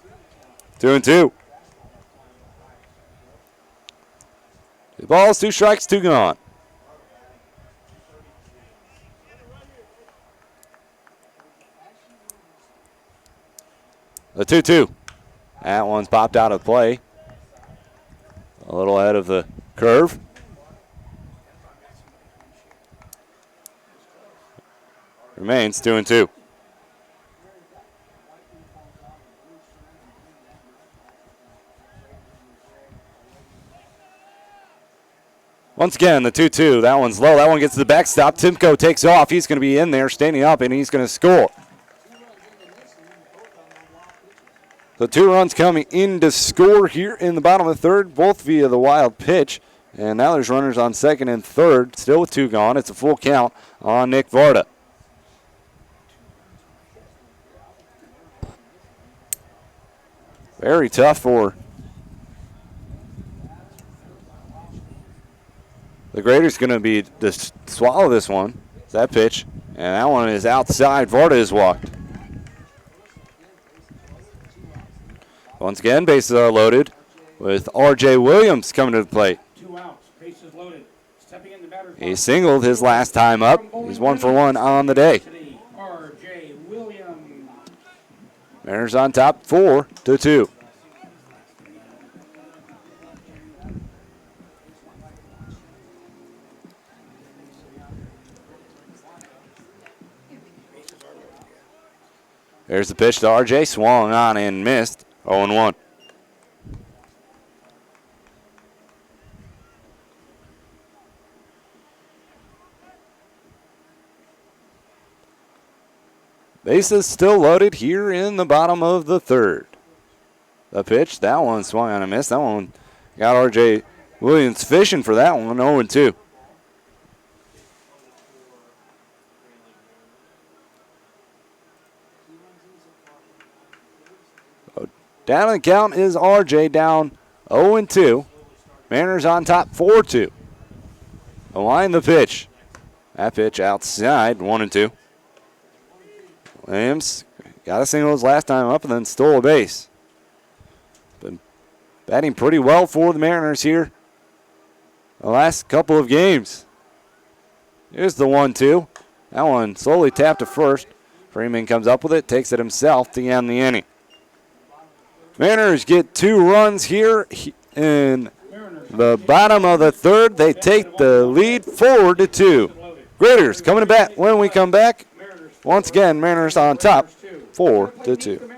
2-2. 2 balls, 2 strikes, 2 gone. The 2-2. That one's popped out of play. A little ahead of the curve. Remains 2-2. Once again, the 2-2. That one's low. That one gets to the backstop. Timko takes off. He's going to be in there, standing up, and he's going to score. So 2 runs coming in to score here in the bottom of the third, both via the wild pitch. And now there's runners on second and third, still with 2 gone. It's a full count on Nick Varda. Very tough for the Graders. Going to be to swallow this one. That pitch, and that one is outside. Varda is walked. Once again, bases are loaded with R.J. Williams coming to the plate. 2 outs, bases loaded. Stepping in the batter's He box. singled his last time up. He's 1 for 1 on the day. R.J. Williams. Mariners on top 4-2. There's the pitch to RJ, swung on and missed. 0-1. Bases still loaded here in the bottom of the third. The pitch, that one swung on and missed. That one got RJ Williams fishing for that one. 0-2. Down in the count is RJ, down 0-2. Mariners on top 4-2. Align the pitch. That pitch outside, 1-2. Williams got a single his last time up and then stole a base. Been batting pretty well for the Mariners here the last couple of games. Here's the 1-2. That one slowly tapped to first. Freeman comes up with it, takes it himself to end the inning. Mariners get 2 runs here in the bottom of the third. They take the lead 4-2. Graders coming to bat when we come back. Once again, Mariners on top 4-2.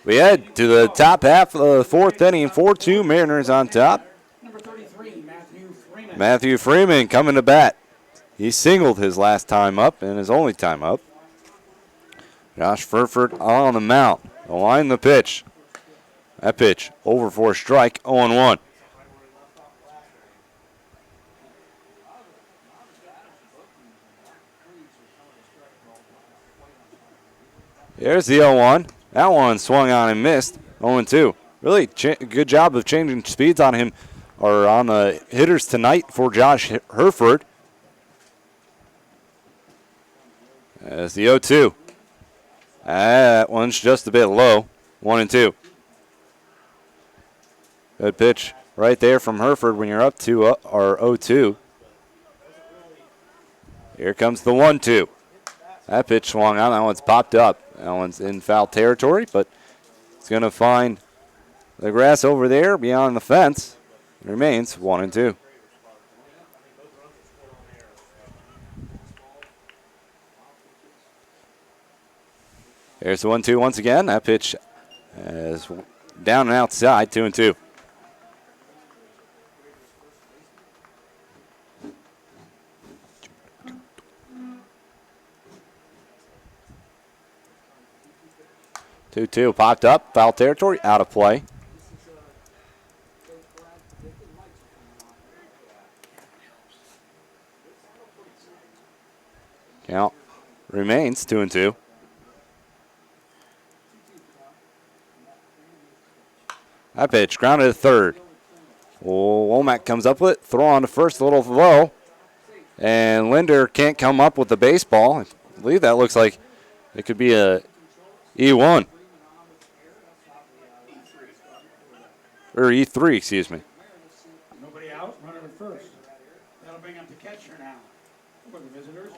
We head to the top half of the fourth inning. 4-2 Mariners on top. Number 33, Matthew Freeman. Matthew Freeman coming to bat. He singled his last time up and his only time up. Josh Furford on the mound. Align the pitch. That pitch over for a strike, 0-1. There's the 0-1. That one swung on and missed, 0-2. Really good job of changing speeds on him, or on the hitters tonight for Josh Herford. As the 0-2. That one's just a bit low, 1-2. Good pitch right there from Herford when you're up 2 or 0-2. Here comes the 1-2. That pitch swung on. That one's popped up. That one's in foul territory, but it's going to find the grass over there beyond the fence. It remains 1-2. There's the 1-2 once again. That pitch is down and outside, 2-2. Two popped up, foul territory, out of play. Count remains 2-2. That pitch grounded to third. Womack comes up with it. Throw on the first, a little low. And Linder can't come up with the baseball. I believe that looks like it could be a E1. Or E3, excuse me. Nobody out, runner at first. That'll bring up the catcher now for the visitors.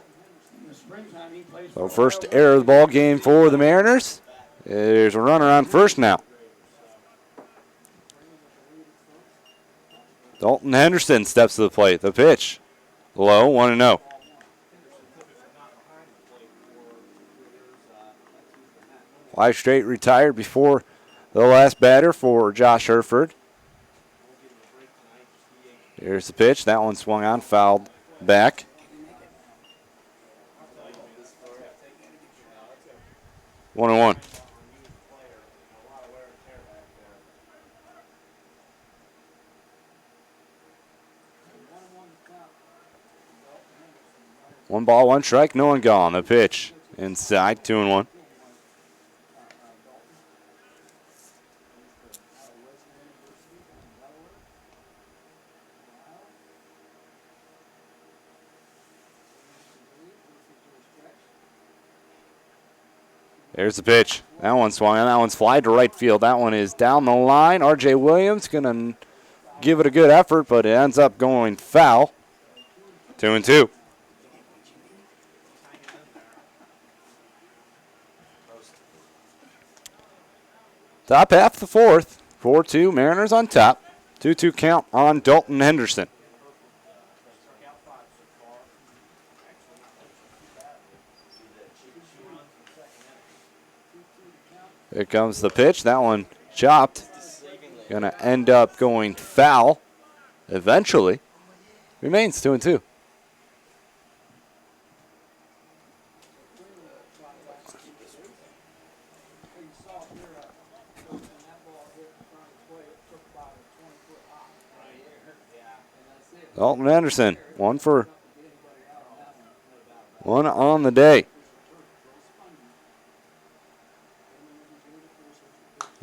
In the springtime, he plays So first error of the ball game for the Mariners. There's a runner on first now. Dalton Henderson steps to the plate. The pitch. Low, 1-0. Five straight retired before the last batter for Josh Herford. Here's the pitch. That one swung on, fouled back. One and one. One ball, one strike, no one gone. The pitch inside, 2-1. There's the pitch. That one swung on. That one's fly to right field. That one is down the line. R.J. Williams going to give it a good effort, but it ends up going foul. 2-2. Top half of the fourth. 4-2. Mariners on top. 2-2 count on Dalton Henderson. Here comes the pitch. That one chopped. Going to end up going foul eventually. Remains 2-2. Dalton Henderson, one on the day.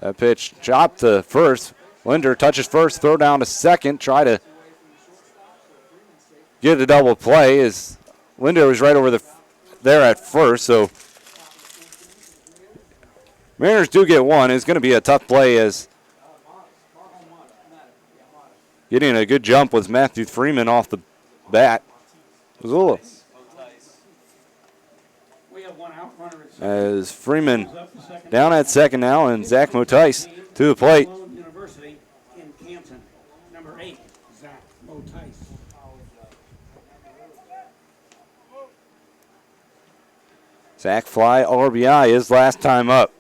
That pitch chopped to first. Linder touches first, throw down to second, try to get a double play as Linder was right over there at first, so Mariners do get one. It's going to be a tough play as getting a good jump was Matthew Freeman off the bat. Missoula. As Freeman down at second now, and Zach Motice to the plate. University in Canton, number 8, Zach Motice. Zach fly RBI his last time up.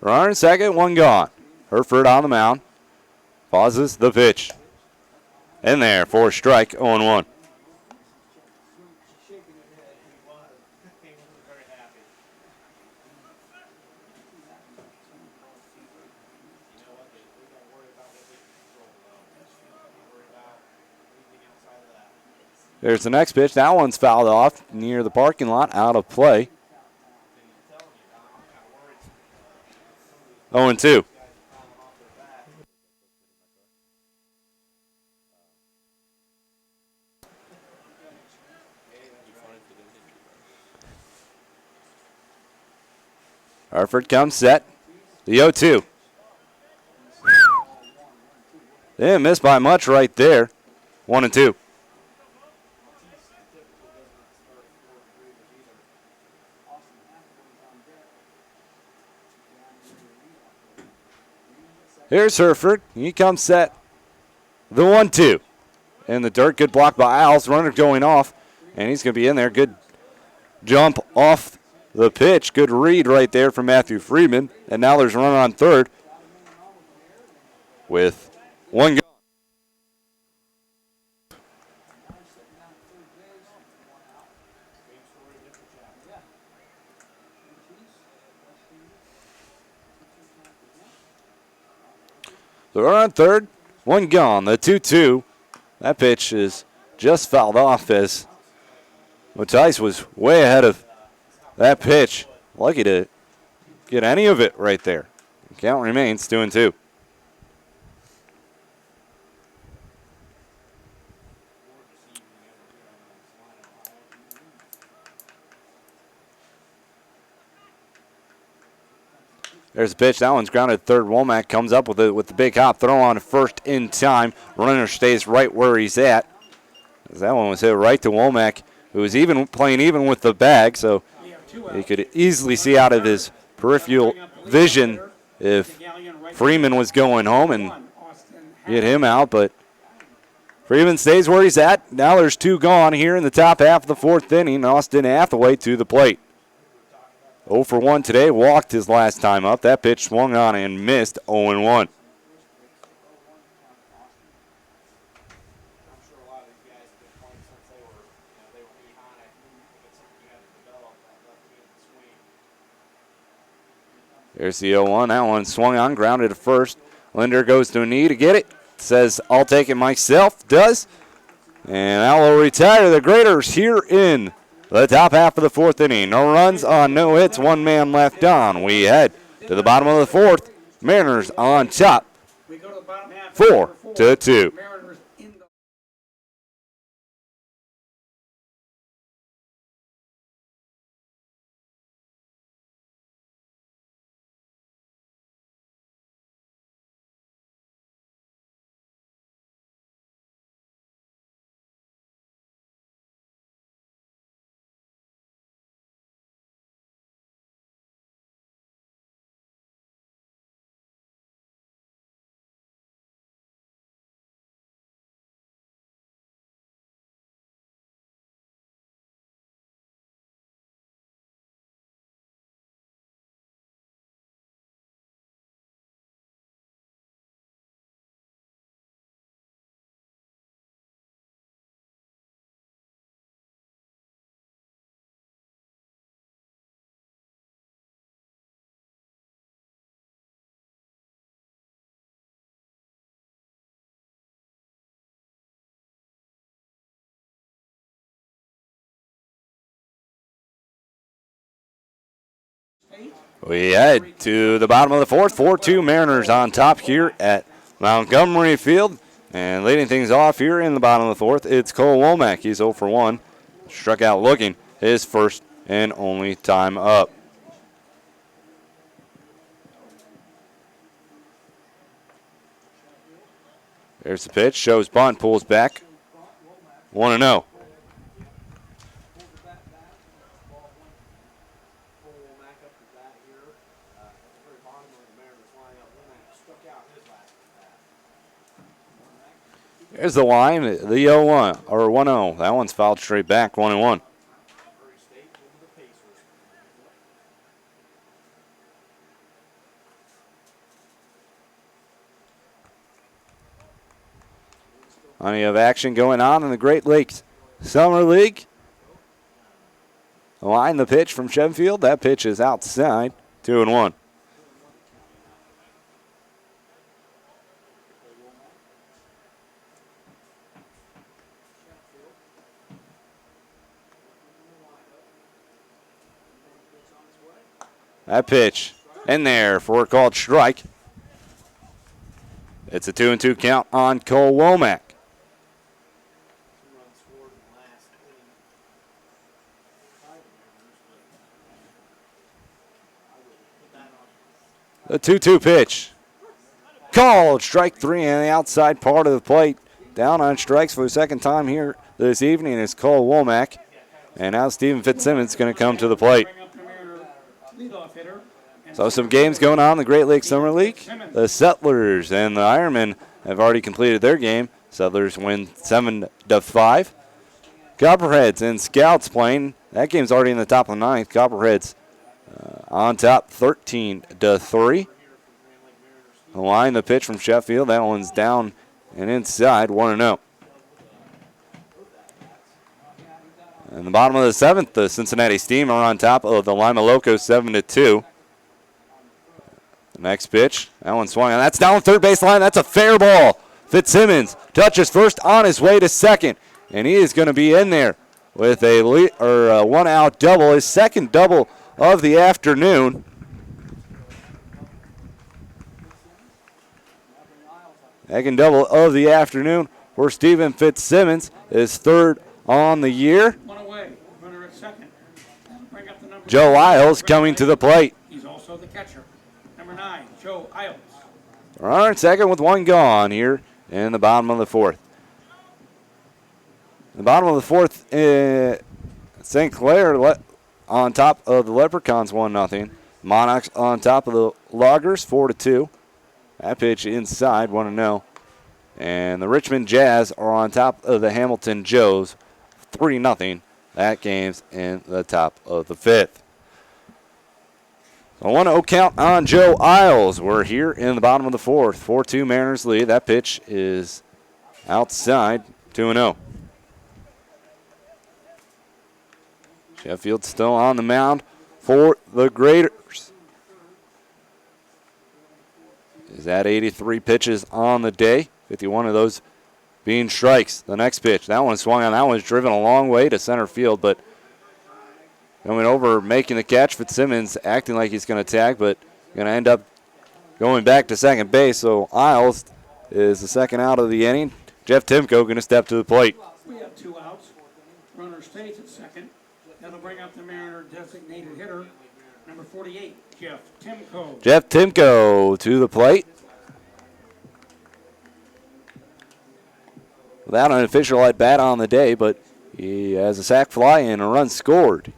Runner in second, one gone. Herford on the mound. Pauses the pitch. In there for a strike, 0-1. There's the next pitch. That one's fouled off near the parking lot, out of play. 0-2. Hartford comes set. The 0-2. They didn't miss by much right there. 1-2. Here's Herford. He comes set. The 1-2. In the dirt. Good block by Isles. Runner going off. And he's going to be in there. Good jump off the pitch. Good read right there from Matthew Freeman. And now there's a runner on third with one gone. The runner on third, one gone. The 2-2. That pitch is just fouled off as Motice was way ahead of that pitch. Lucky to get any of it right there. Count remains 2-2. There's a pitch. That one's grounded third. Womack comes up with the big hop. Throw on first in time. Runner stays right where he's at. That one was hit right to Womack, who was playing even with the bag, so he could easily see out of his peripheral vision if Freeman was going home and get him out. But Freeman stays where he's at. Now there's 2 gone here in the top half of the 4th inning. Austin Hathaway to the plate. 0 for 1 today, walked his last time up. That pitch swung on and missed, 0-1. There's the 0-1. That one swung on, grounded to first. Linder goes to a knee to get it. Says, I'll take it myself. Does. And that will retire the Graders here in the top half of the 4th inning. No runs on no hits, 1 man left on. We head to the bottom of the 4th. Mariners on top, 4-2. We head to the bottom of the 4th. 4-2 Mariners on top here at Montgomery Field. And leading things off here in the bottom of the 4th, it's Cole Womack. He's 0 for 1. Struck out looking his first and only time up. There's the pitch. Shows bunt, pulls back. 1-0. There's the line, the 0-1, or 1-0. That one's fouled straight back, 1-1. Plenty of action going on in the Great Lakes Summer League. The line, the pitch from Sheffield. That pitch is outside, 2-1. That pitch in there for a called strike. It's a 2-2 count on Cole Womack. The 2-2 pitch. Called strike 3 on the outside part of the plate. Down on strikes for the second time here this evening is Cole Womack. And now Stephen Fitzsimmons is going to come to the plate. So some games going on in the Great Lakes Summer League. The Settlers and the Ironmen have already completed their game. Settlers win 7-5. Copperheads and Scouts playing. That game's already in the top of the 9th. Copperheads on top 13-3. The line, the pitch from Sheffield. That one's down and inside, 1-0. In the bottom of the 7th, the Cincinnati Steam are on top of the Lima Locos 7-2. The next pitch, that one swung, and that's down the third base line. That's a fair ball. Fitzsimmons touches first on his way to second, and he is going to be in there with a one-out double, his second double of the afternoon. Second double of the afternoon for Stephen Fitzsimmons, his third on the year. One away, runner at second. Bring up the number Joe Lyles coming to the plate. He's also the catcher. Number Joe Isles. Runner at second with one gone here in the bottom of the fourth. In the bottom of the fourth, St. Clair on top of the Leprechauns 1-0. Monarchs on top of the Loggers 4-2. That pitch inside 1-0. And the Richmond Jazz are on top of the Hamilton Joes 3-0. That game's in the top of the fifth. A 1-0 count on Joe Isles. We're here in the bottom of the fourth. 4-2 Mariners lead. That pitch is outside 2-0. Sheffield still on the mound for the Graders. Is at 83 pitches on the day. 51 of those being strikes. The next pitch, that one swung on. That one's driven a long way to center field, but going over, making the catch. Fitzsimmons acting like he's going to tag, but going to end up going back to second base. So Isles is the second out of the inning. Jeff Timko going to step to the plate. We have 2 outs. Runner stays at second. That'll bring up the Mariner designated hitter, number 48, Jeff Timko. Jeff Timko to the plate. Without an official at bat on the day, but he has a sac fly and a run scored.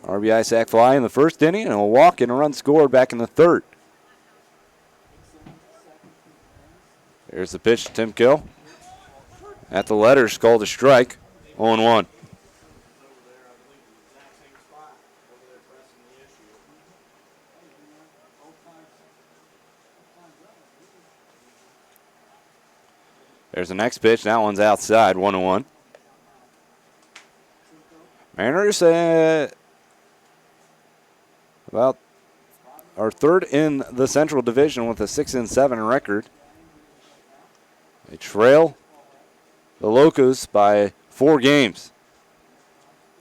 RBI sac fly in the first inning and a walk and a run scored back in the third. There's the pitch to Timko. At the letters, called a strike. 0-1. There's the next pitch. That one's outside. 1-1. Mariners about are third in the Central Division with a 6-7 record. They trail the Locos by 4 games.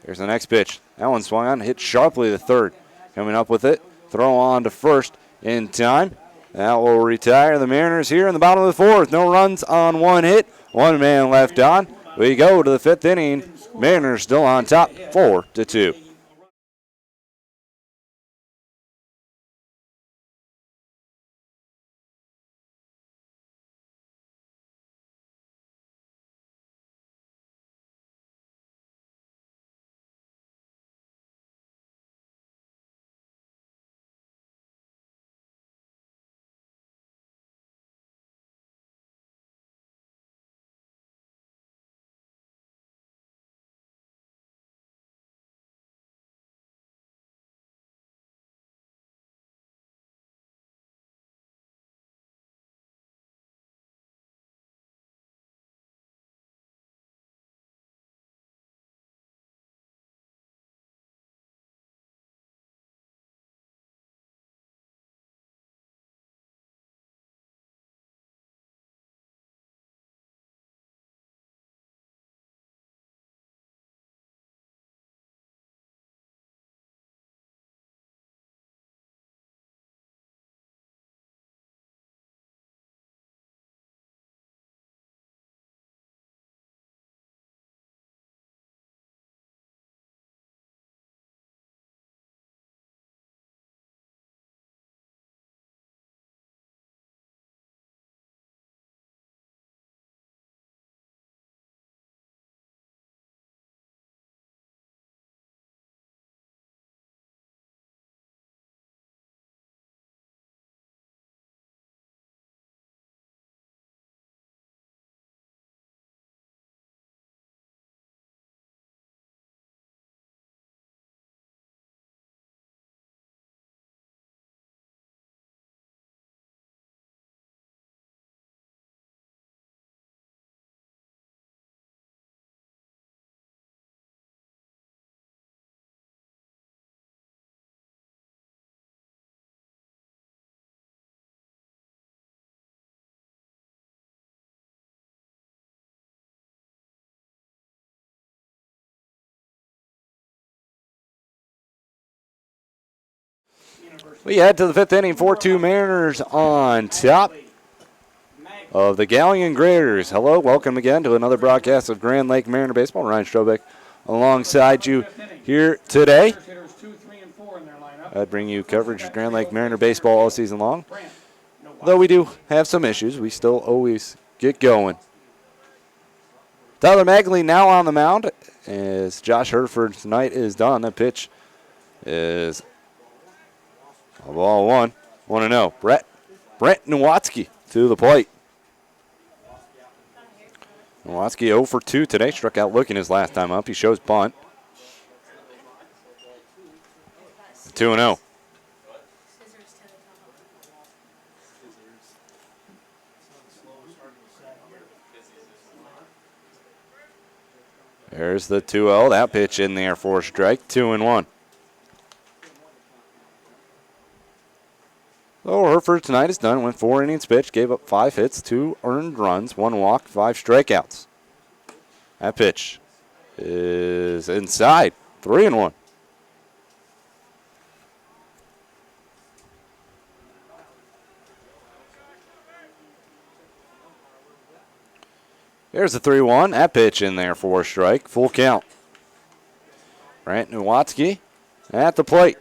There's the next pitch. That one swung on, hit sharply to third. Coming up with it, throw on to first in time. That will retire the Mariners here in the bottom of the fourth. No runs on 1 hit. 1 man left on. We go to the 5th inning. Mariners still on top, 4-2. We head to the 5th inning, 4-2 Mariners on top of the Galion Graders. Hello, welcome again to another broadcast of Grand Lake Mariner Baseball. Ryan Strobeck alongside you here today. I'd bring you coverage of Grand Lake Mariner baseball all season long. Brant, Though we do have some issues, we still always get going. Tyler Magley now on the mound as Josh Herford's night is done. The pitch is a ball 1-0. Brent Nowatzki to the plate. Nowatzki 0 for 2 today. Struck out looking his last time up. He shows bunt. 2-0. There's the 2-0. That pitch in there for a strike. 2-1. So Hereford tonight is done. Went 4 innings pitched. Gave up 5 hits, 2 earned runs, 1 walk, 5 strikeouts. That pitch is inside. 3-1. Here's the 3-1. That pitch in there for a strike. Full count. Brant Nowatzki at the plate.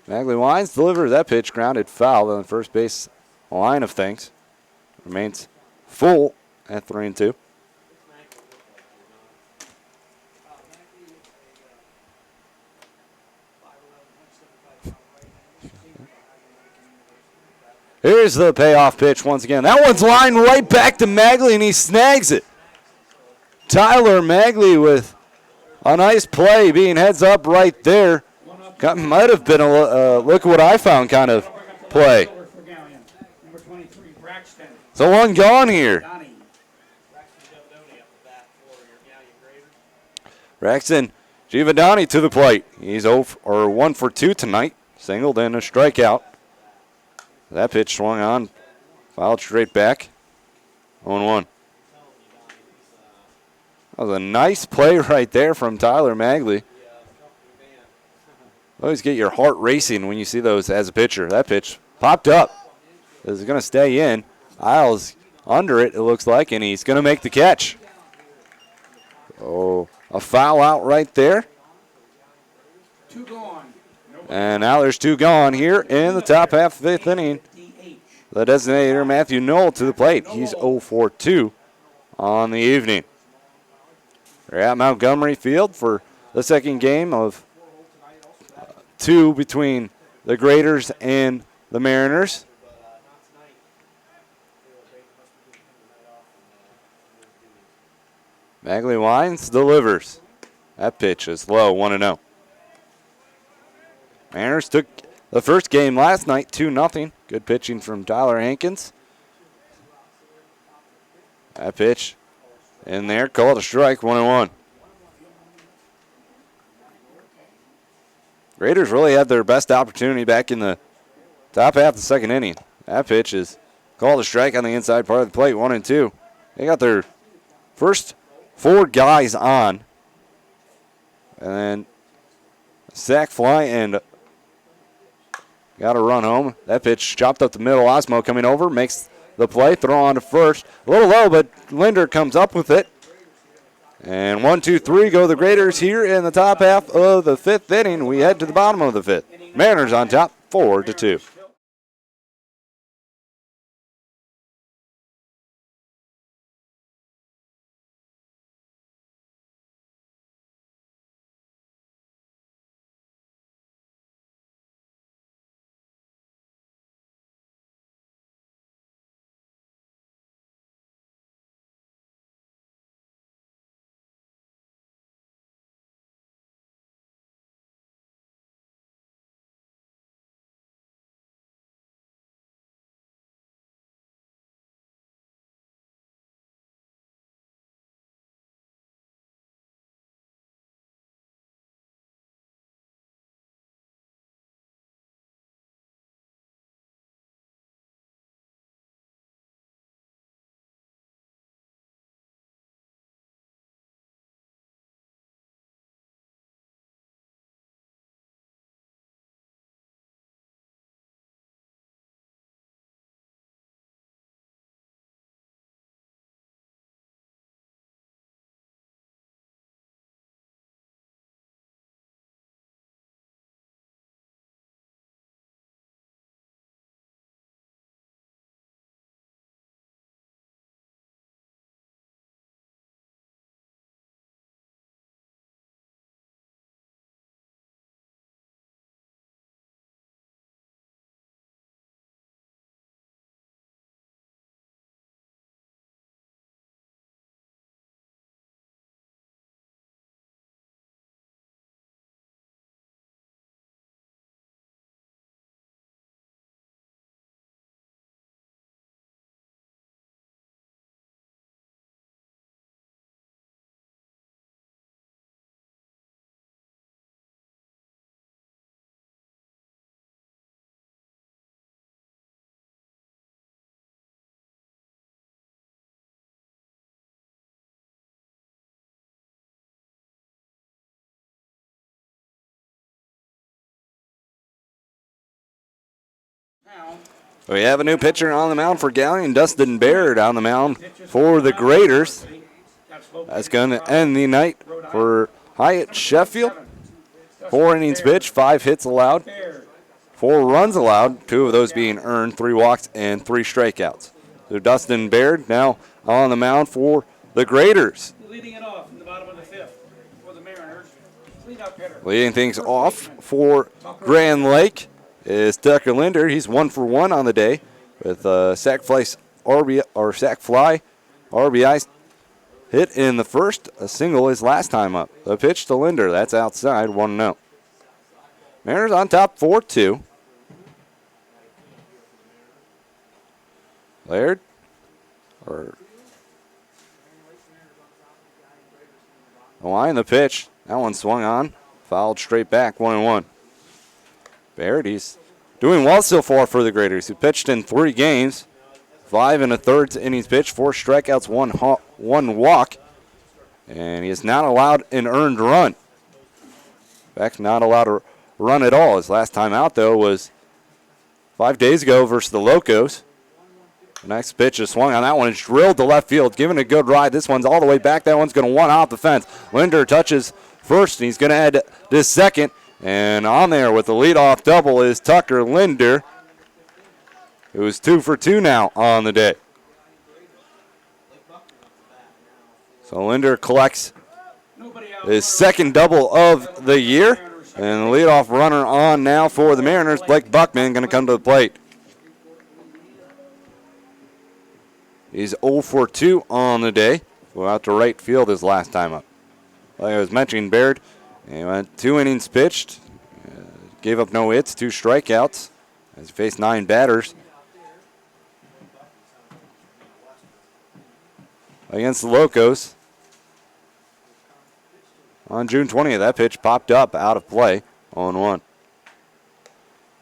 Magley Wines delivers that pitch, grounded foul on the first base line of things. Remains full at 3-2. Here's the payoff pitch once again. That one's lined right back to Magley, and he snags it. Tyler Magley with a nice play, being heads up right there. Might have been a look what I found kind of play. So one gone here. Braxton Giovanni to the plate. He's 1 for 2 tonight. Singled and a strikeout. That pitch swung on, fouled straight back. 0-1. That was a nice play right there from Tyler Magley. Always get your heart racing when you see those as a pitcher. That pitch popped up. Is going to stay in. Isles under it looks like, and he's going to make the catch. Oh, a foul out right there. 2 gone. And now there's 2 gone here in the top half of the 5th inning. The designator, Matthew Knoll, to the plate. He's 0 for 2 on the evening. We're at Montgomery Field for the second game of 2 between the Graders and the Mariners. Magley Wines delivers. That pitch is low, 1-0. Mariners took the first game last night, 2-0. Good pitching from Tyler Hankins. That pitch in there, called a strike, 1-1. Raiders really had their best opportunity back in the top half of the second inning. That pitch is called a strike on the inside part of the plate, 1-2. They got their first 4 guys on. And then sack fly and got a run home. That pitch chopped up the middle. Osmo coming over, makes the play, throw on to first. A little low, but Linder comes up with it. And 1, 2, 3 go the Graders here in the top half of the 5th inning. We head to the bottom of the 5th. Mariners on top, 4-2. We have a new pitcher on the mound for Galion, Dustin Baird on the mound for the Graders. That's going to end the night for Hyatt Sheffield. 4 innings pitched, 5 hits allowed, 4 runs allowed, 2 of those being earned, 3 walks and 3 strikeouts. So Dustin Baird now on the mound for the Graders. Leading it off in the bottom of the 5th for the Mariners. Cleanup hitter. Leading things off for Grand Lake is Tucker Linder. He's 1 for 1 on the day with sac fly RBI hit in the first, a single his last time up. The pitch to Linder, that's outside, 1-0. Mariners on top 4-2. Laird, the line, the pitch. That one swung on, fouled straight back, 1-1. Baird, he's doing well so far for the Graders. He pitched in 3 games, 5 1/3 innings pitched, 4 strikeouts, 1 walk, and he has not allowed an earned run. In fact, not allowed a run at all. His last time out, though, was 5 days ago versus the Locos. The next pitch is swung on. That one is drilled to left field, giving a good ride. This one's all the way back. That one's going to one off the fence. Linder touches first, and he's going to head to second. And on there with the leadoff double is Tucker Linder, who's 2 for 2 now on the day. So Linder collects his second double of the year. And the leadoff runner on now for the Mariners, Blake Buckman, going to come to the plate. He's 0 for 2 on the day. Go out to right field his last time up. Like I was mentioning, Baird, he went 2 innings pitched, gave up no hits, 2 strikeouts, as he faced 9 batters. Against the Locos. On June 20th, that pitch popped up out of play, 0-1.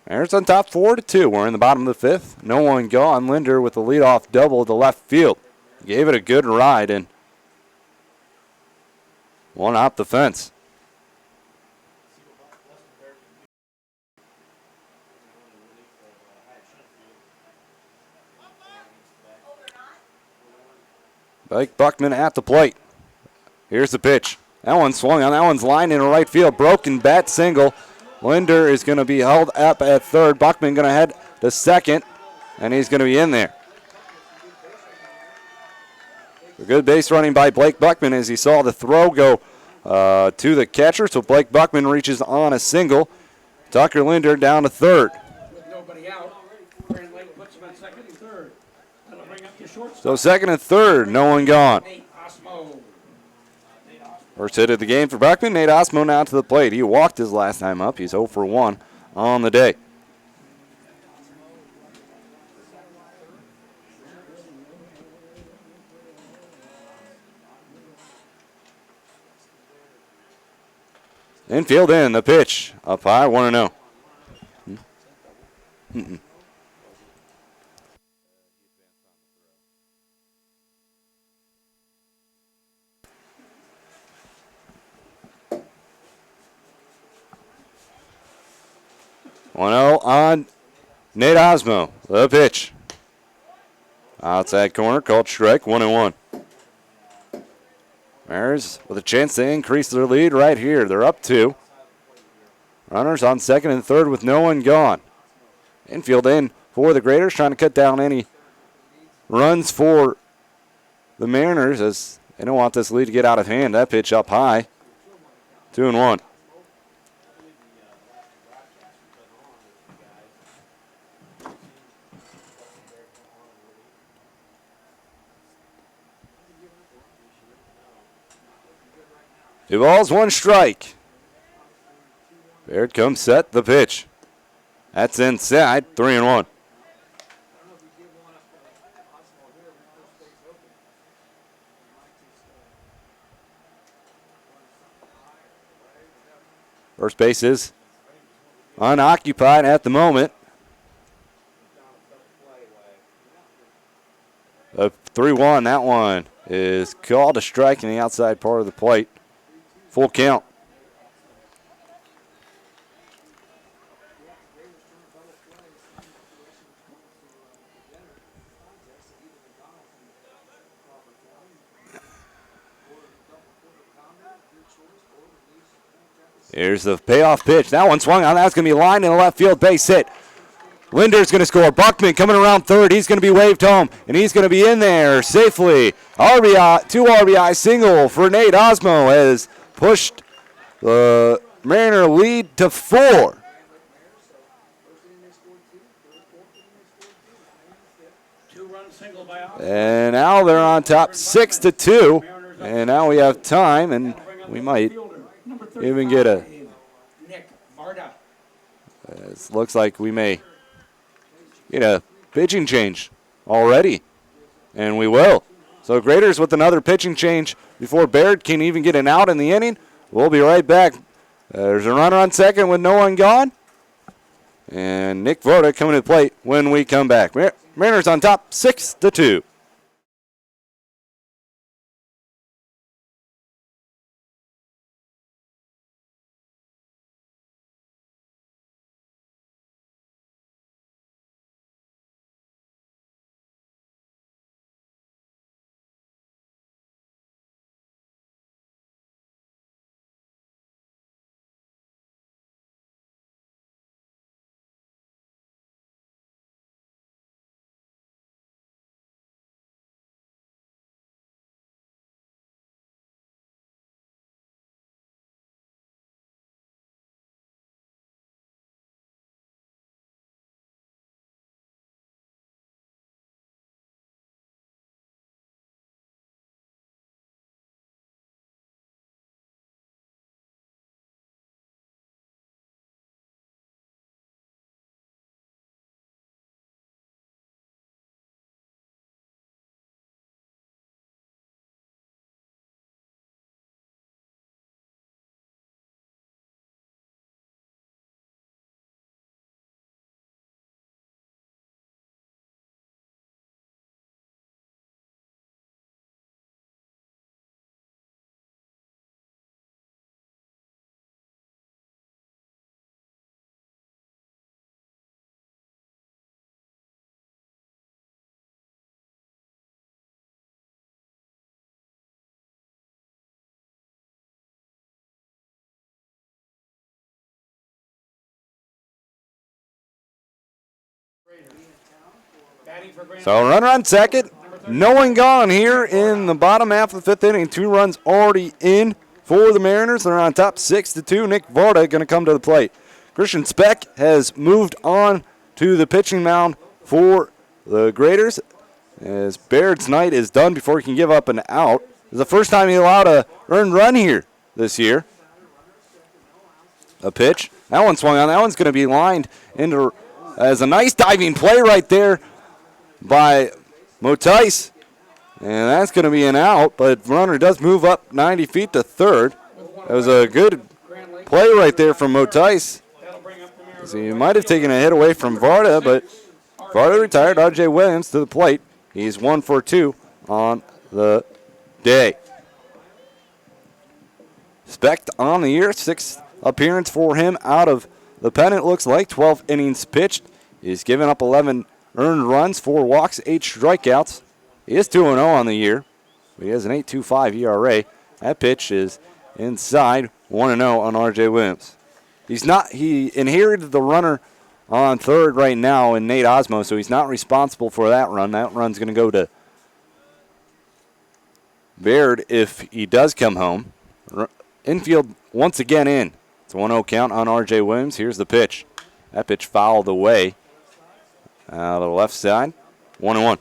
Mariners on top 4-2. We're in the bottom of the 5th. No one gone. Linder with the leadoff double to left field. Gave it a good ride and one off the fence. Blake Buckman at the plate. Here's the pitch. That one swung on. That one's lined in right field. Broken bat single. Linder is going to be held up at third. Buckman going to head to second, and he's going to be in there. A good base running by Blake Buckman as he saw the throw go to the catcher. So Blake Buckman reaches on a single. Tucker Linder down to third. With nobody out, Grand Lake puts him at second and third. That'll bring up the shortstop. So second and third, no one gone. Nate Osmo. First hit of the game for Buckman. Nate Osmo now to the plate. He walked his last time up. He's 0 for 1 on the day. Infield in, the pitch. Up high, 1-0. 1-0 on Nate Osmo. The pitch. Outside corner, called strike, 1-1. Mariners with a chance to increase their lead right here. They're up 2. Runners on second and third with no one gone. Infield in for the Graders, trying to cut down any runs for the Mariners as they don't want this lead to get out of hand. That pitch up high, 2-1. Two balls, 1 strike. Baird comes set, the pitch. That's inside, 3-1. First base is unoccupied at the moment. A 3-1, that one is called a strike in the outside part of the plate. Full count. Here's the payoff pitch. That one swung on. That's going to be lined in the left field base hit. Linder's going to score. Buckman coming around third. He's going to be waved home, and he's going to be in there safely. RBI, 2 RBI single for Nate Osmo has pushed the Mariner lead to 4. And now they're on top 6-2. And now we have time, and we might even get a. It looks like we may get a pitching change already, and we will. So Graders with another pitching change before Baird can even get an out in the inning. We'll be right back. There's a runner on second with no one gone. And Nick Vorta coming to the plate when we come back. Mariners on top 6-2. So runner on second. No one gone here in the bottom half of the 5th inning. 2 runs already in for the Mariners. They're on top 6-2. Nick Vorta going to come to the plate. Christian Speck has moved on to the pitching mound for the Graders, as Baird's night is done before he can give up an out. It's the first time he allowed a earned run here this year. A pitch. That one swung on. That one's going to be lined into as a nice diving play right there by Motice. And that's going to be an out, but runner does move up 90 feet to third. That was a good play right there from Motice. So he might have taken a hit away from Varda, but Varda retired. R.J. Williams to the plate. He's 1 for 2 on the day. Specht on the year, 6th appearance for him out of the pennant, looks like. 12 innings pitched. He's given up 11 earned runs, 4 walks, 8 strikeouts. He is 2-0 on the year. He has an 8.25 ERA. That pitch is inside, 1-0 on R.J. Williams. He inherited the runner on third right now in Nate Osmo, so he's not responsible for that run. That run's going to go to Baird if he does come home. Infield once again in. It's a 1-0 count on R.J. Williams. Here's the pitch. That pitch fouled away out of the left side. 1-1.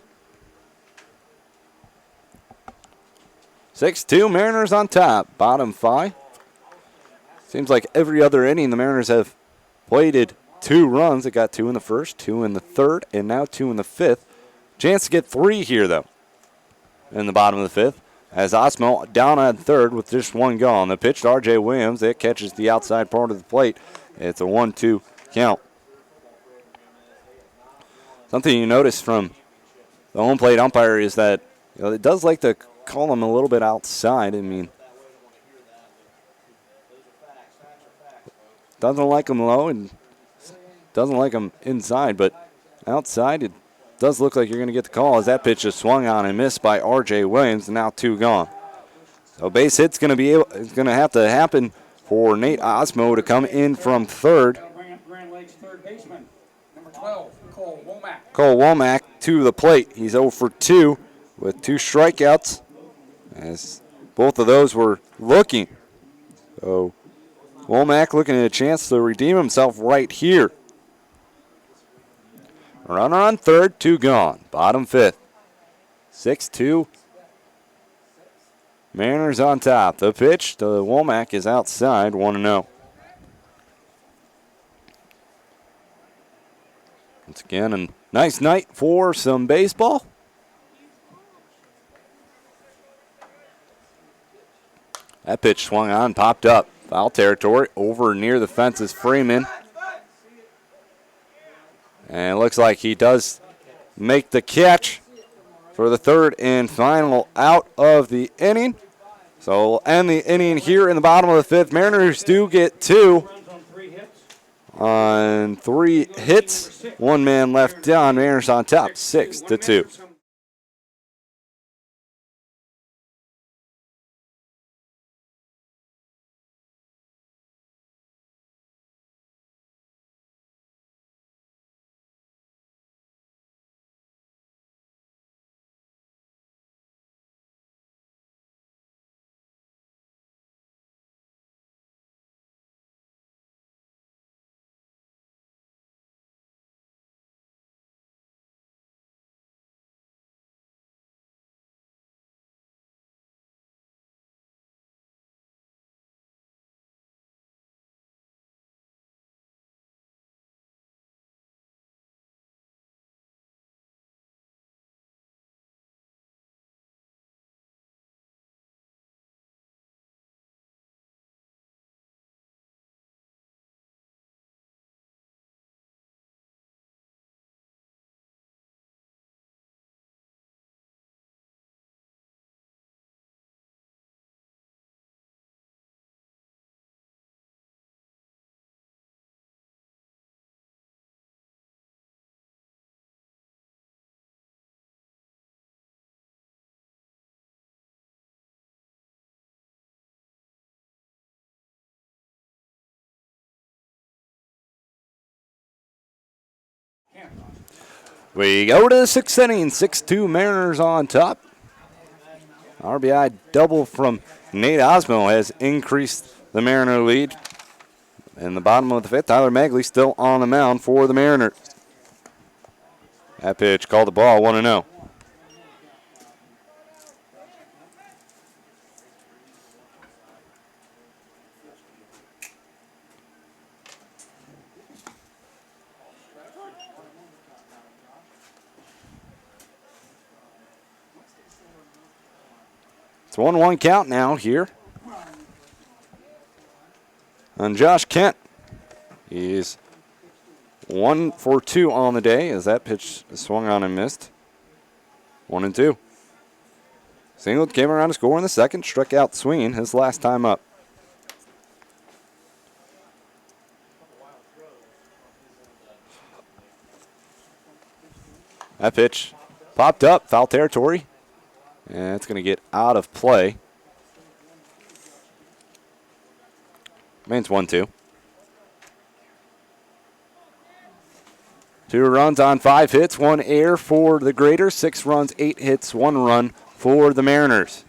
6-2, Mariners on top. Bottom 5. Seems like every other inning the Mariners have plated 2 runs. They got 2 in the first, 2 in the third, and now 2 in the 5th. Chance to get 3 here, though, in the bottom of the 5th. As Osmo down on third with just 1 gone. The pitch to R.J. Williams. It catches the outside part of the plate. It's a 1-2 count. Something you notice from the home plate umpire is that it does like to call him a little bit outside. I mean, doesn't like him low and doesn't like him inside, but outside it does look like you're going to get the call as that pitch is swung on and missed by R.J. Williams, and now 2 gone. So base hit's going to have to happen for Nate Osmo to come in from third. That'll bring up Grand Lake's third baseman, number 12, Cole Womack. Cole Womack to the plate. He's 0 for 2 with 2 strikeouts, as both of those were looking. So Womack looking at a chance to redeem himself right here. Runner on third, 2 gone. Bottom 5th. 6-2. Mariners on top. The pitch to Womack is outside, 1-0. Once again, a nice night for some baseball. That pitch swung on, popped up. Foul territory over near the fence is Freeman. And it looks like he does make the catch for the third and final out of the inning. So we'll end the inning here in the bottom of the 5th. Mariners do get 2 on 3 hits. 1 man left down. Mariners on top, 6-2. We go to the 6th inning, 6-2 Mariners on top. RBI double from Nate Osmo has increased the Mariner lead. In the bottom of the 5th, Tyler Magley still on the mound for the Mariners. That pitch called the ball, 1-0. It's 1-1 count now here on Josh Kent. He's 1 for 2 on the day as that pitch swung on and missed. 1-2. Single came around to score in the 2nd, struck out swinging his last time up. That pitch popped up, foul territory. And it's going to get out of play. Remains 1-2. 2 runs on 5 hits, 1 error for the Graders. 6 runs, 8 hits, 1 run for the Mariners.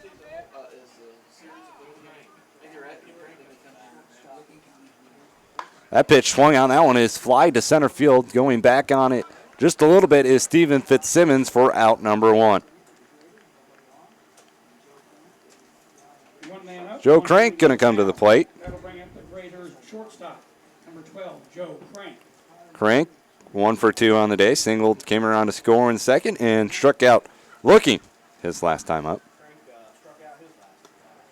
That pitch swung on. That one is fly to center field. Going back on it just a little bit is Steven Fitzsimmons for out number 1. Joe Crank going to come to the plate. That'll bring up the Raiders shortstop, number 12, Joe Crank. Crank, 1 for 2 on the day. Single came around to score in the 2nd and struck out looking his last time up.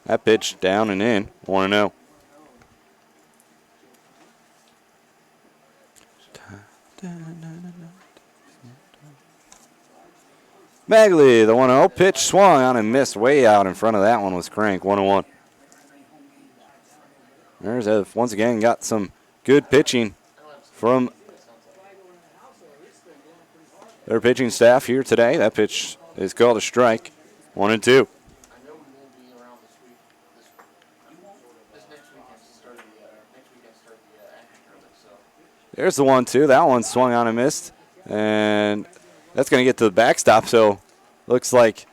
That pitch down and in, 1-0. Magley, the 1-0 pitch swung on and missed way out in front of that one was Crank, 1-1. Mariners have once again got some good pitching from their pitching staff here today. That pitch is called a strike, 1-2. There's the 1-2. That one swung on and missed. And that's going to get to the backstop. So looks like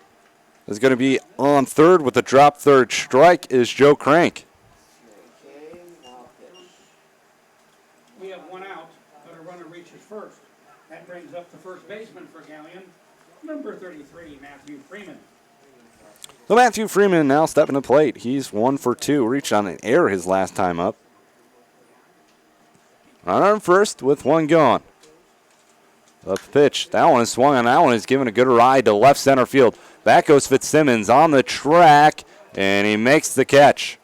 it's going to be on third with the drop third strike is Joe Crank. We have one out, but a runner reaches first. That brings up the first baseman for Galion, number 33, Matthew Freeman. So Matthew Freeman now stepping to plate. He's 1 for 2. Reached on an error his last time up. Runner on first with one gone. Up pitch. That one is swung on. That one is given a good ride to left center field. Back goes Fitzsimmons on the track, and he makes the catch.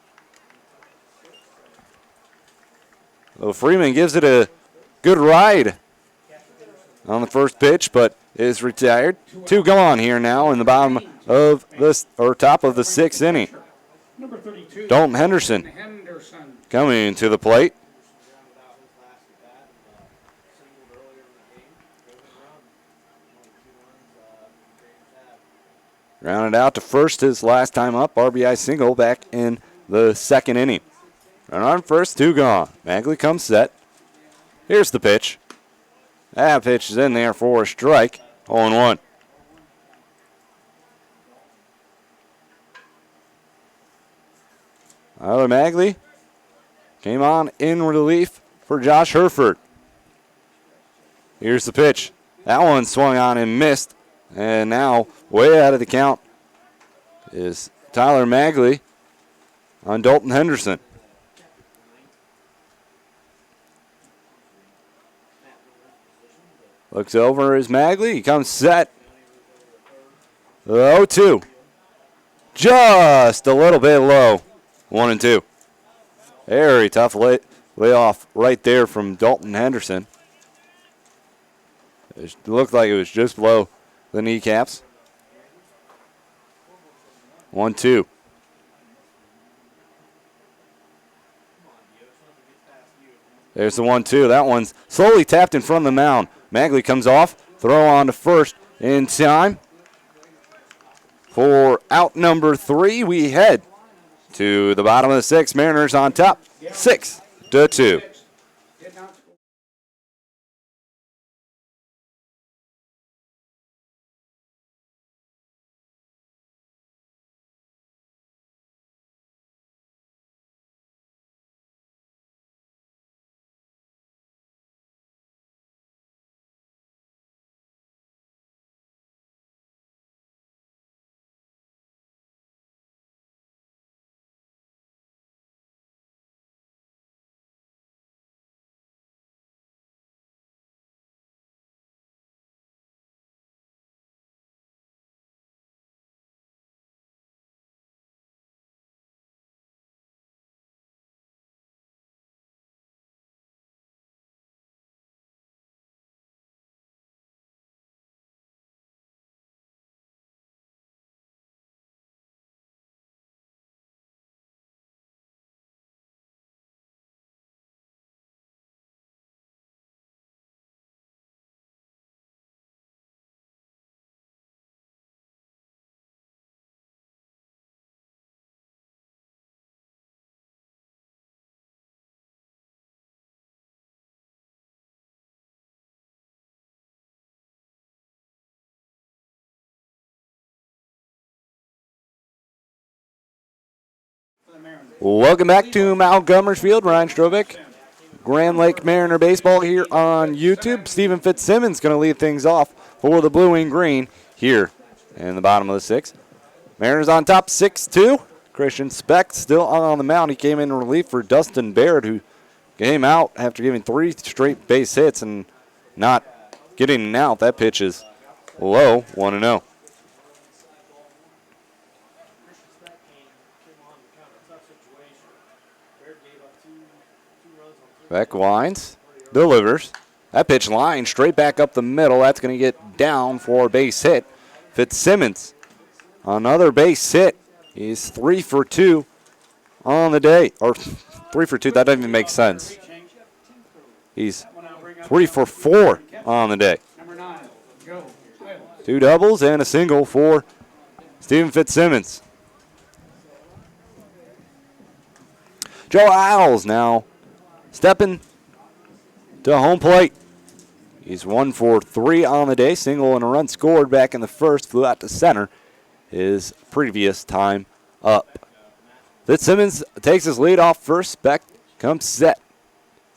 So Freeman gives it a good ride on the first pitch, but is retired. 2 gone here now in the bottom of this, or top of the 6th inning. Number 32, Dalton Henderson coming to the plate. Rounded out to first his last time up. RBI single back in the 2nd inning. Runner on first, 2 gone. Magley comes set. Here's the pitch. That pitch is in there for a strike. 0-1. Tyler Magley came on in relief for Josh Herford. Here's the pitch. That one swung on and missed. And now, way out of the count is Tyler Magley on Dalton Henderson. Looks over as Magley. He comes set. 0-2. Just a little bit low. 1-2. Very tough layoff right there from Dalton Henderson. It looked like it was just below the kneecaps. 1-2. There's the 1-2. That one's slowly tapped in front of the mound. Magley comes off. Throw on to first in time. For out number 3, we head to the bottom of the 6th. Mariners on top, 6-2. Welcome back to Mount Gomer's Field. Ryan Strovic, Grand Lake Mariner Baseball here on YouTube. Stephen Fitzsimmons going to lead things off for the blue and green here in the bottom of the 6th. Mariners on top 6-2. Christian Speck still on the mound. He came in relief for Dustin Baird, who came out after giving 3 straight base hits and not getting an out. That pitch is low, 1-0. Beck winds, delivers. That pitch line straight back up the middle. That's going to get down for a base hit. Fitzsimmons, another base hit. He's 3 for 2 on the day. Or 3 for 2, that doesn't even make sense. He's 3 for 4 on the day. 2 doubles and a single for Stephen Fitzsimmons. Joe Isles now stepping to home plate. He's 1 for 3 on the day. Single and a run scored back in the first. Flew out to center his previous time up. Fitzsimmons takes his lead off first. Beck comes set.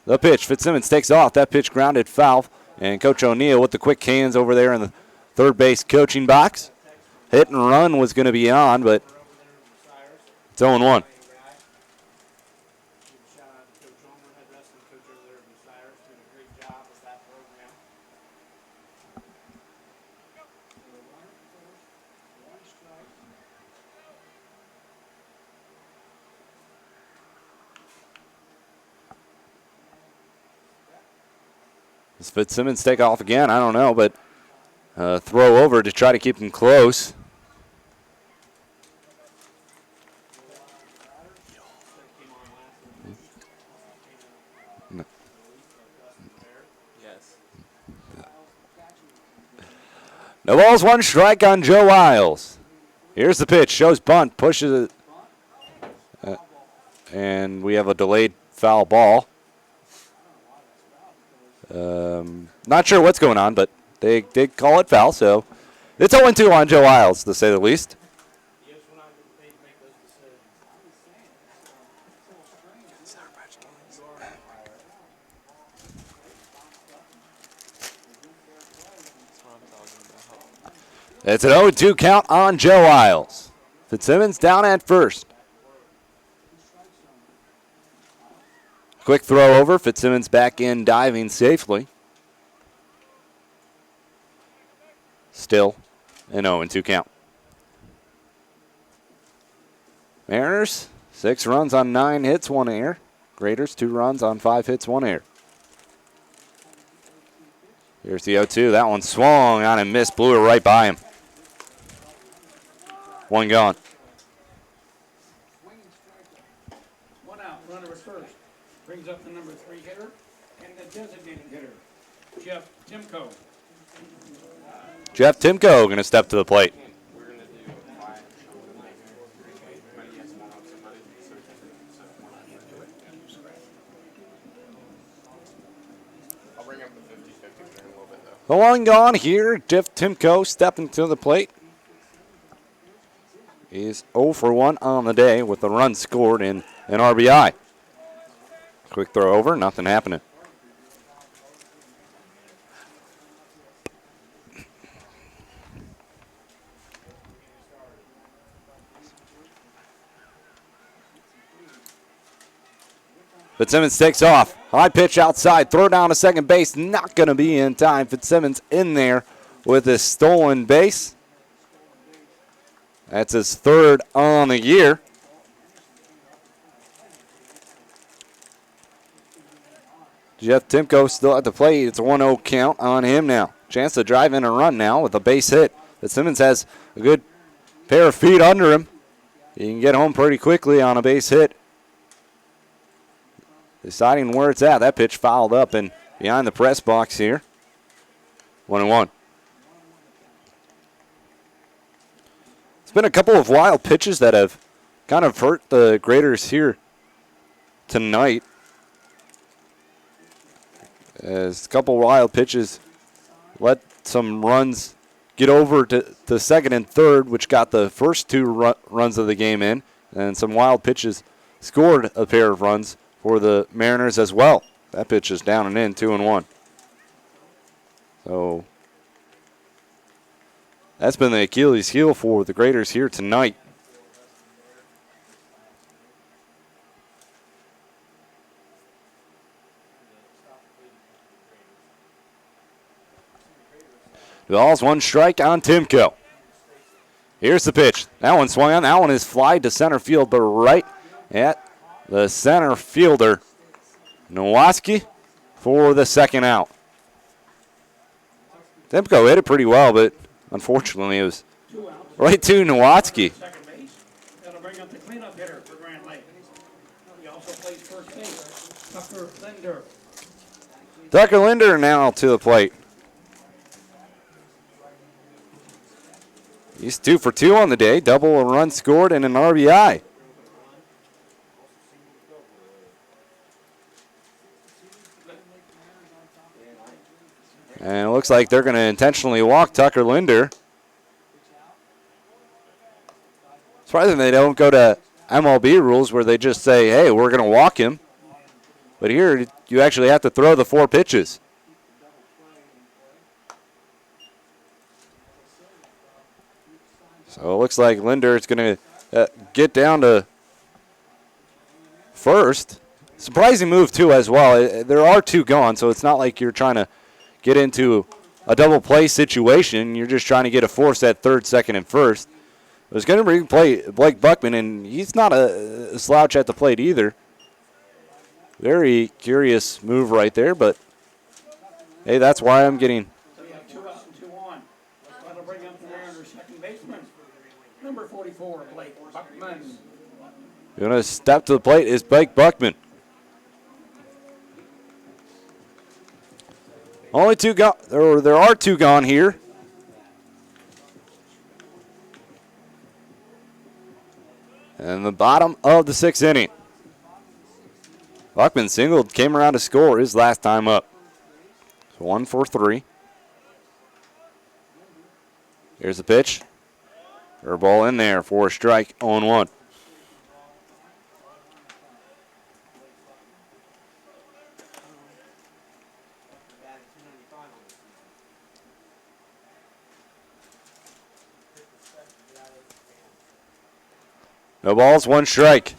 The pitch. Fitzsimmons takes off. That pitch grounded foul. And Coach O'Neill with the quick hands over there in the third base coaching box. Hit and run was going to be on, but it's 0-1. Does Fitzsimmons take off again? I don't know, but throw over to try to keep him close. No balls, 1 strike on Joe Wiles. Here's the pitch. Shows bunt, pushes it. And we have a delayed foul ball. Not sure what's going on, but they did call it foul, so it's 0-2 on Joe Wiles, to say the least. It's an 0-2 count on Joe Wiles. Fitzsimmons down at first. Quick throw over. Fitzsimmons back in diving safely. Still an 0-2 count. Mariners, 6 runs on 9 hits, 1 error. Graders, 2 runs on 5 hits, 1 error. Here's the 0-2. That one swung on and missed. Blew it right by him. 1 gone. 1 out. Runner at first. Brings up the number 3 hitter and the designated hitter, Jeff Timko. Jeff Timko going to step to the plate. The 1 gone here. Jeff Timko stepping to the plate. He's 0 for 1 on the day with a run scored and an RBI. Quick throw over, nothing happening. Fitzsimmons takes off. High pitch outside. Throw down to second base. Not going to be in time. Fitzsimmons in there with his stolen base. That's his 3rd on the year. Jeff Timko still at the plate. It's a 1-0 count on him now. Chance to drive in a run now with a base hit. Fitzsimmons has a good pair of feet under him. He can get home pretty quickly on a base hit. Deciding where it's at. That pitch fouled up and behind the press box here. 1-1. It's been a couple of wild pitches that have kind of hurt the Graders here tonight. As a couple wild pitches let some runs get over to second and third, which got the first 2 runs of the game in. And some wild pitches scored a pair of runs for the Mariners as well. That pitch is down and in, 2-1. So that's been the Achilles heel for the Graders here tonight. The ball's 1 strike on Timko. Here's the pitch. That one swung on. That one is fly to center field, but right at the center fielder, Nowatzki, for the 2nd out. Timko hit it pretty well, but unfortunately it was right to Nowatzki. Second base. That'll bring up the cleanup hitter for Grand Lake. He also plays first base, Tucker Linder. Tucker Linder now to the plate. He's 2 for 2 on the day. Double, a run scored, and an RBI. And it looks like they're going to intentionally walk Tucker Linder. Surprising they don't go to MLB rules where they just say, hey, we're going to walk him. But here, you actually have to throw the 4 pitches. So it looks like Linder is going to get down to first. Surprising move, too, as well. There are 2 gone, so it's not like you're trying to get into a double play situation. You're just trying to get a force at third, second, and first. It was going to bring Blake Buckman, and he's not a slouch at the plate either. Very curious move right there, but, hey, that's why I'm getting. So you have 2 out and 2 on. That'll bring up the Mariners' second baseman, number 44, Blake Buckman. Going to step to the plate is Blake Buckman. Only 2 gone. There are 2 gone here. And the bottom of the 6th inning. Buckman singled, came around to score his last time up. So 1 for 3. Here's the pitch. Air ball in there for a strike, 0-1. No balls, 1 strike.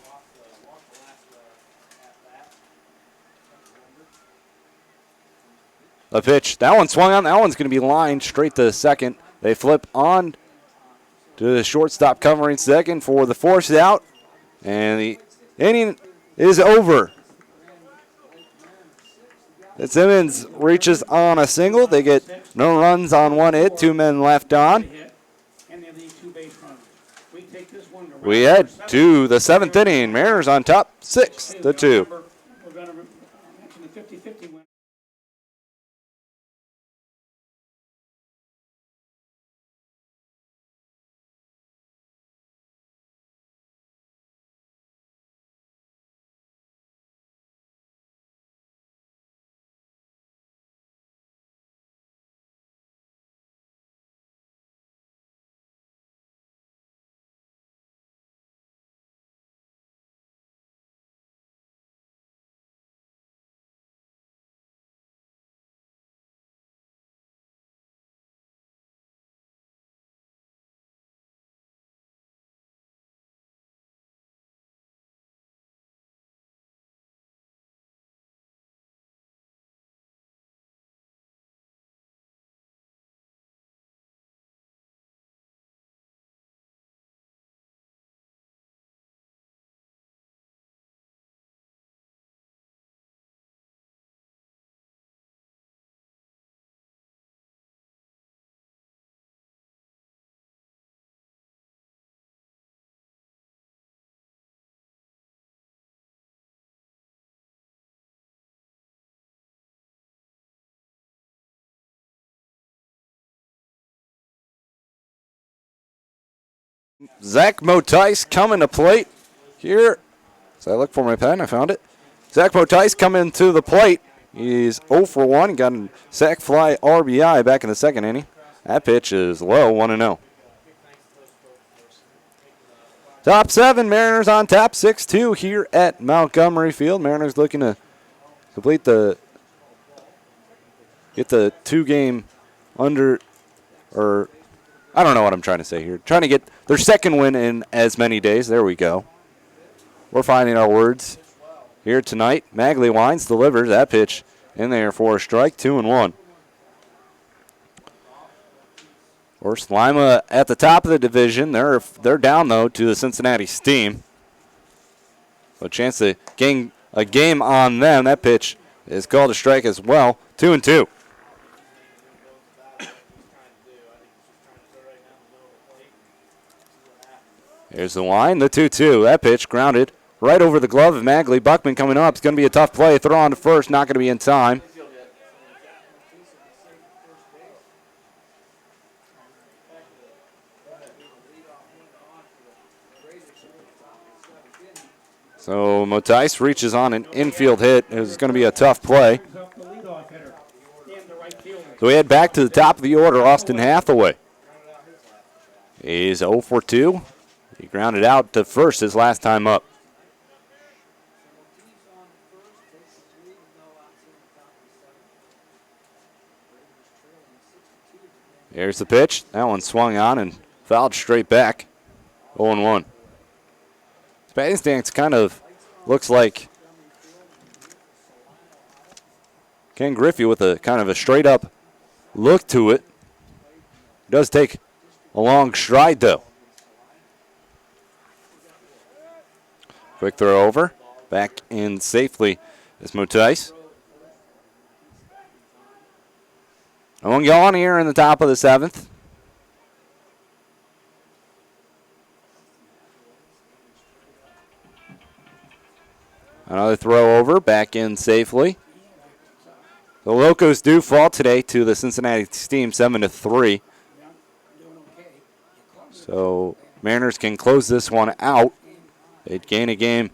A pitch. That one swung on. That one's going to be lined straight to second. They flip on to the shortstop covering second for the force out. And the inning is over. Simmons reaches on a single. They get no runs on 1 hit. 2 men left on. We head to the 7th inning. Mariners on top, 6-2. We're going to mention the 50-50 win. Zach Motice coming to plate here. So I look for my pen, I found it. Zach Motice coming to the plate. He's 0 for 1. He got a sac fly RBI back in the 2nd inning. That pitch is low, 1-0. Top 7, Mariners on top, 6-2 here at Montgomery Field. Mariners looking to complete get the 2-game under, or I don't know what I'm trying to say here. Trying to get their 2nd win in as many days. There we go. We're finding our words here tonight. Magley Wines delivers that pitch in there for a strike, 2-1. Of course, Lima at the top of the division. They're down, though, to the Cincinnati Steam. So a chance to gain a game on them. That pitch is called a strike as well, 2-2. Here's the line, the 2-2. That pitch grounded right over the glove of Magley. Buckman coming up. It's going to be a tough play. Throw on to first. Not going to be in time. So Motice reaches on an infield hit. It was going to be a tough play. And the right fielder. So we head back to the top of the order, Austin Hathaway. He's 0 for 2. He grounded out to first his last time up. Here's the pitch. That one swung on and fouled straight back. 0-1. His batting stance kind of looks like Ken Griffey with a kind of a straight up look to it. Does take a long stride though. Quick throw over. Back in safely is Motais. No one gone here in the top of the 7th. Another throw over, back in safely. The Locos do fall today to the Cincinnati Steam 7-3. So Mariners can close this one out. They'd gain a game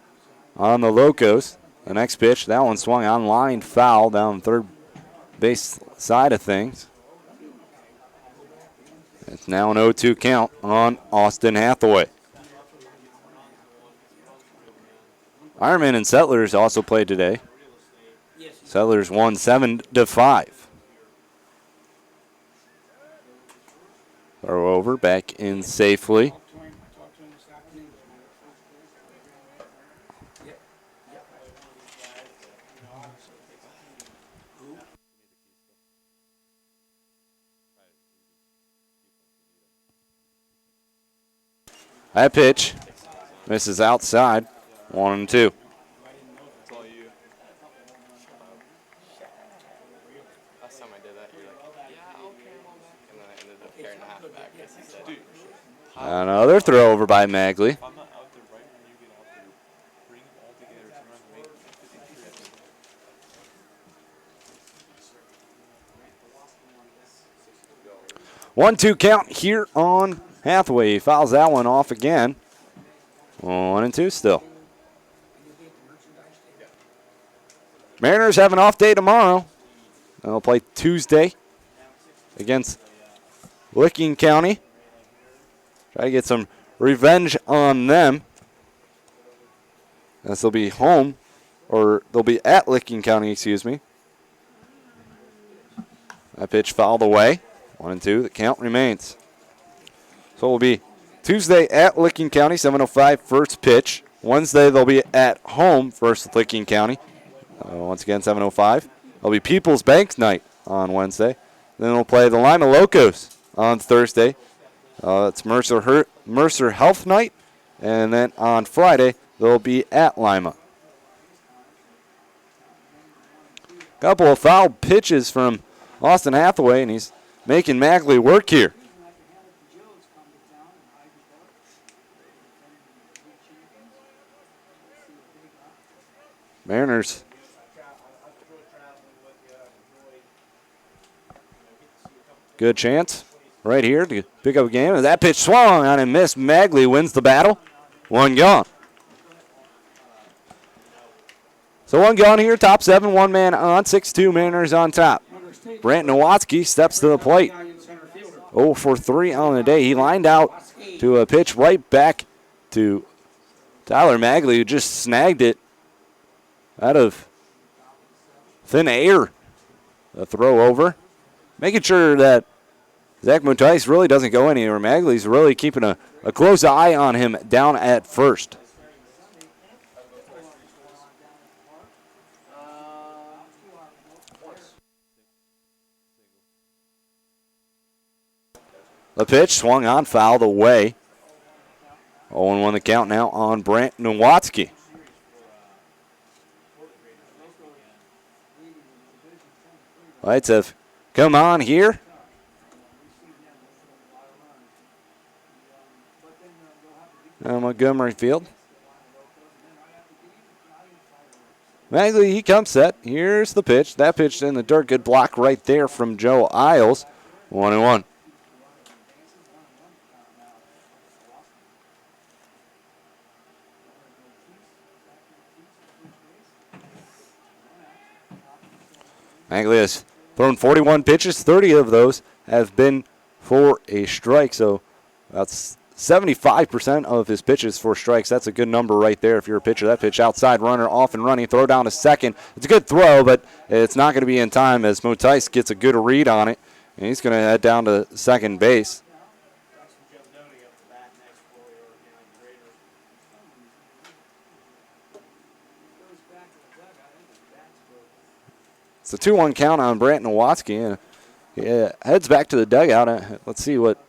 on the Locos. The next pitch, that one swung on line, foul down third base side of things. It's now an 0-2 count on Austin Hathaway. Ironman and Settlers also played today. Settlers won 7-5. Throw over, back in safely. That pitch misses outside. 1-2. Last time I did that, you're like, yeah, I'll carry him all back. And then I ended up carrying a half back because he said, Another throw over by Magley. If I'm not out there right when you get out there, bring them all together, turn around and make 1-2 count here on Hathaway. He fouls that one off again. 1-2 still. Mariners have an off day tomorrow. They'll play Tuesday against Licking County. Try to get some revenge on them. This will be home, or they'll be at Licking County, excuse me. That pitch fouled away. 1-2, the count remains. So it will be Tuesday at Licking County, 7:05 first pitch. Wednesday they'll be at home versus Licking County. Once again, 7:05. It'll be People's Bank night on Wednesday. Then they'll play the Lima Locos on Thursday. It's Mercer Health night. And then on Friday, they'll be at Lima. Couple of foul pitches from Austin Hathaway, and he's making Magley work here. Mariners good chance right here to pick up a game. That pitch swung on and missed. Magley wins the battle. One gone. So one gone here. Top 7, one man on. 6-2 Mariners on top. Brant Nowatzki steps to the plate. 0 for 3 on the day. He lined out to a pitch right back to Tyler Magley, who just snagged it out of thin air. A throw over. Making sure that Zach Motais really doesn't go anywhere. Magley's really keeping a close eye on him down at first. The pitch swung on, fouled away. 0-1 the count now on Brant Nowatzki. Lights have come on here. Montgomery Field. Magley, he comes set. Here's the pitch. That pitch in the dirt. Good block right there from Joe Isles. 1-1. Magley has thrown 41 pitches. 30 of those have been for a strike. So that's 75% of his pitches for strikes. That's a good number right there if you're a pitcher. That pitch outside, runner off and running, throw down to second. It's a good throw, but it's not going to be in time as Motice gets a good read on it, and he's going to head down to second base. It's a 2-1 count on Brant Nowatzki, and he heads back to the dugout. Let's see what.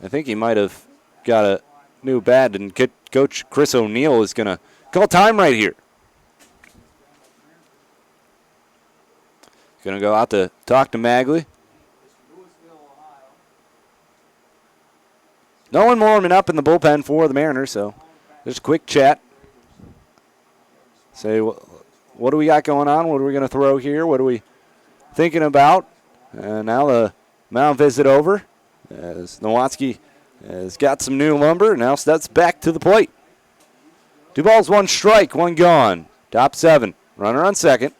I think he might have got a new bat, and Coach Chris O'Neill is going to call time right here. Going to go out to talk to Magley. No one warming up in the bullpen for the Mariners, so just a quick chat. Say, what do we got going on? What are we going to throw here? What are we thinking about? And now the mound visit over as Nowatzki has got some new lumber. Now steps back to the plate. 2 balls, 1 strike, 1 gone. Top 7. Runner on second.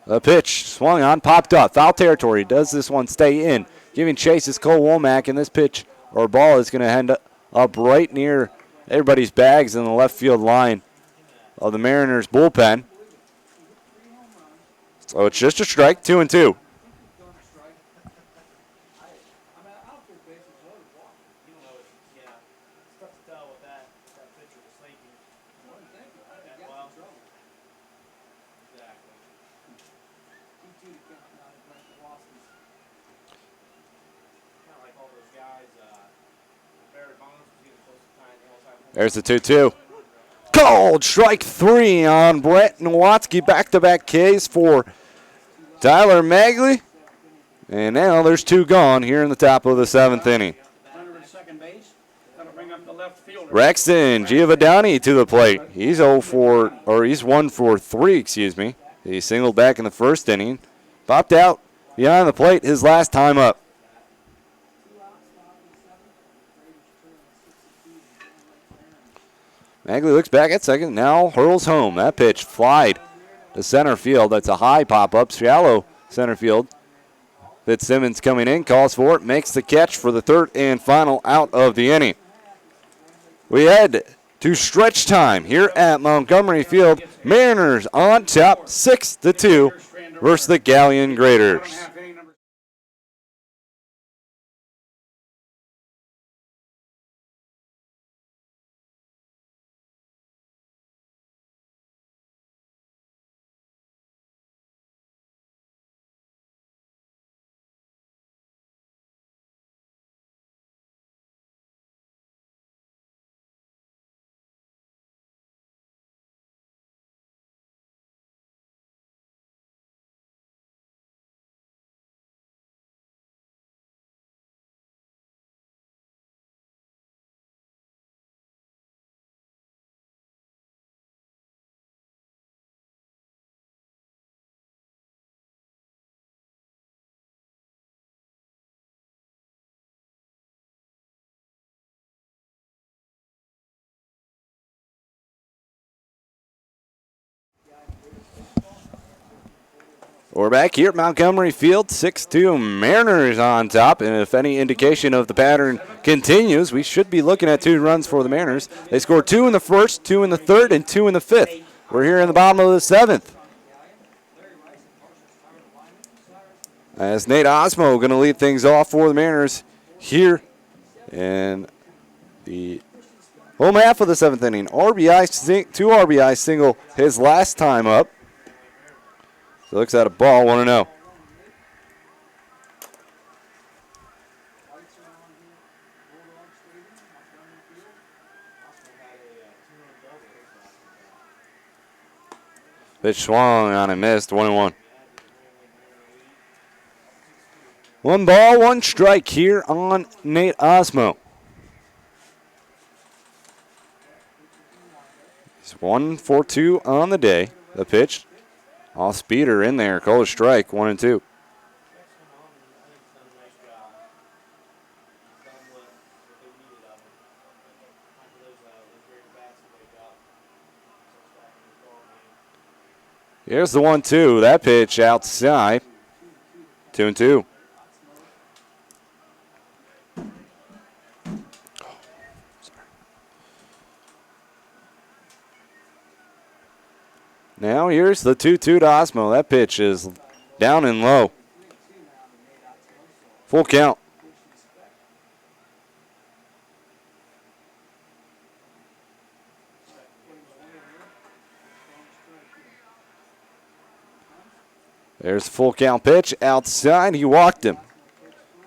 The pitch swung on, popped up. Foul territory. Does this one stay in? Giving chase is Cole Womack, and this pitch or ball is going to end up right near everybody's bags in the left field line of the Mariners bullpen. So it's just a strike, 2-2. There's the 2-2. Called strike 3 on Brett Nowatzki. Back-to-back Ks for Tyler Magley. And now there's 2 gone here in the top of the 7th inning. Rexton Giovanni to the plate. He's 1 for 3, excuse me. He singled back in the first inning. Popped out behind the plate his last time up. Magley looks back at second, now hurls home. That pitch flied to center field. That's a high pop-up, shallow center field. Fitzsimmons coming in, calls for it, makes the catch for the 3rd and final out of the inning. We head to stretch time here at Montgomery Field. Mariners on top, 6-2 versus the Galion Graders. We're back here at Montgomery Field, 6-2 Mariners on top, and if any indication of the pattern continues, we should be looking at 2 runs for the Mariners. They scored 2 in the first, 2 in the 3rd, and 2 in the 5th. We're here in the bottom of the 7th. As Nate Osmo going to lead things off for the Mariners here in the home half of the 7th inning. 2 RBI single his last time up. So looks at a ball, 1-0. Pitch swung on and missed, 1-1. 1 ball, 1 strike here on Nate Osmo. He's 1 for 2 on the day. The pitch. All speeder in there. Called a strike, 1-2. Here's the 1-2. That pitch outside. 2-2. Now here's the 2-2 to Osmo. That pitch is down and low. Full count. There's the full count pitch outside. He walked him.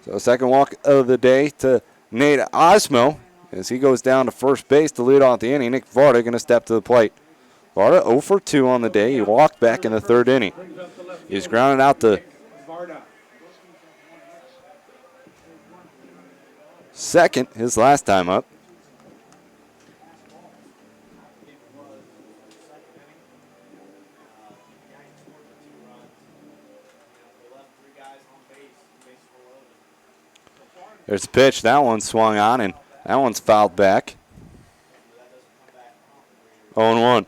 So second walk of the day to Nate Osmo as he goes down to first base to lead off the inning. Nick Varda going to step to the plate. Varda 0 for 2 on the day. He walked back in the third inning. He's grounded out to second his last time up. There's a pitch. That one swung on, and that one's fouled back. 0-1.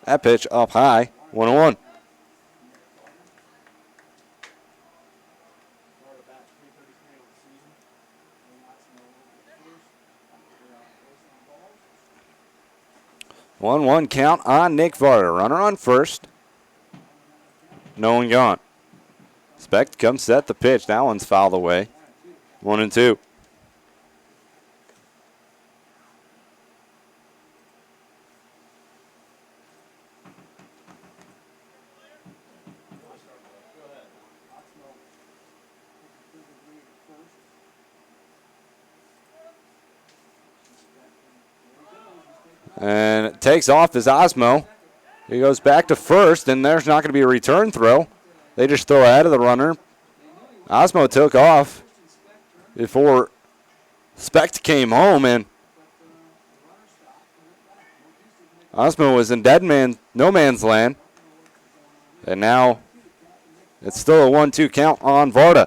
That pitch up high. 1-1. One count on Nick Varda. Runner on first. No one gone. Specht comes set the pitch. That one's fouled away. 1-2. And it takes off as Osmo. He goes back to first, and there's not going to be a return throw. They just throw ahead of the runner. Osmo took off before Specht came home, and Osmo was in no man's land. And now it's still a 1-2 count on Varda.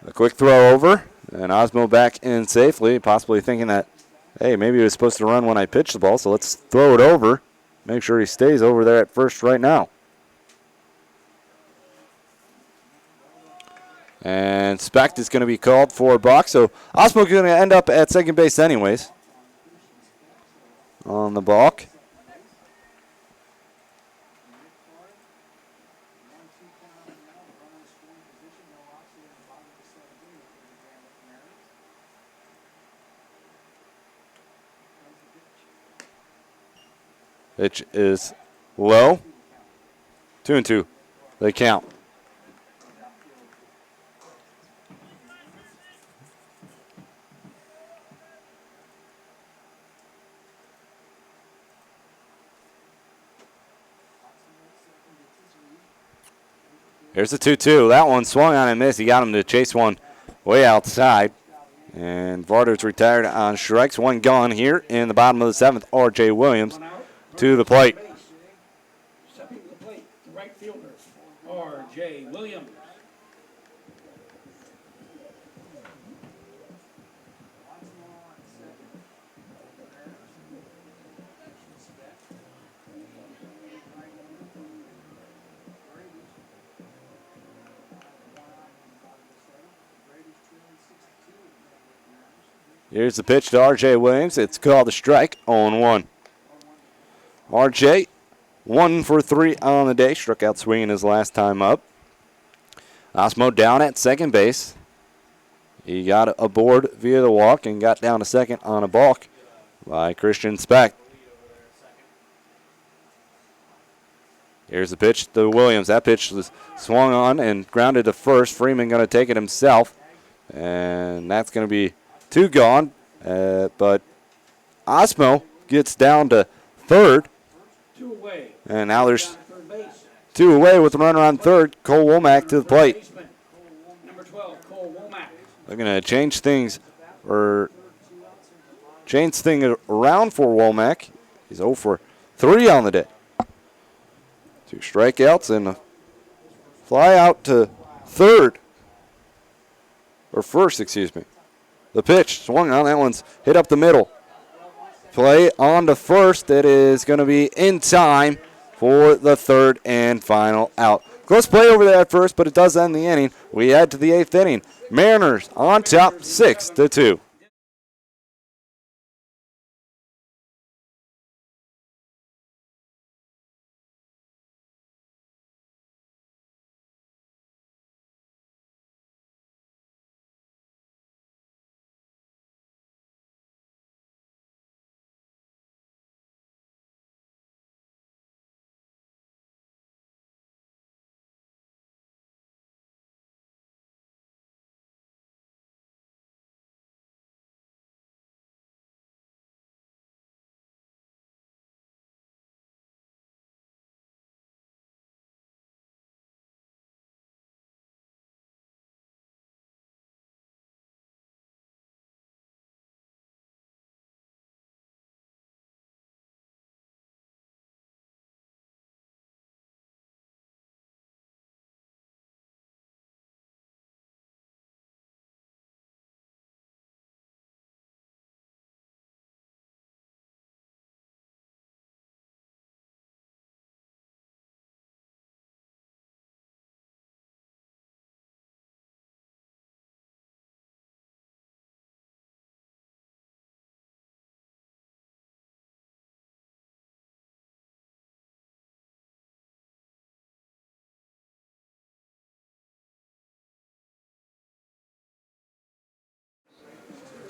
A quick throw over, and Osmo back in safely, possibly thinking that, hey, maybe he was supposed to run when I pitched the ball, so let's throw it over. Make sure he stays over there at first right now. And Specht is going to be called for a balk, so Osmo's going to end up at second base anyways on the balk. Pitch is low. 2-2. They count. Here's the 2-2. That one swung on and missed. He got him to chase one way outside. And Varda's retired on strikes. One gone here in the bottom of the seventh. R.J. Williams to the plate. Stepping to the plate, the right fielder, R.J. Williams. Here's the pitch to R.J. Williams. It's called a strike, 0-1. R.J., 1 for 3 on the day. Struck out swinging his last time up. Osmo down at second base. He got aboard via the walk and got down to second on a balk by Christian Specht. Here's the pitch to Williams. That pitch was swung on and grounded to first. Freeman going to take it himself. And that's going to be 2 gone. But Osmo gets down to third. 2 away. And now there's 2 away with the runner on third. Cole Womack to the plate. Number 12, Cole Womack. They're going to change things around for Womack. He's 0 for 3 on the day. 2 strikeouts and a fly out to third. Or first, excuse me. The pitch swung on. That one's hit up the middle. Play on to first. It is going to be in time for the third and final out. Close play over there at first, but it does end the inning. We head to the 8th inning. Mariners on top 6-2.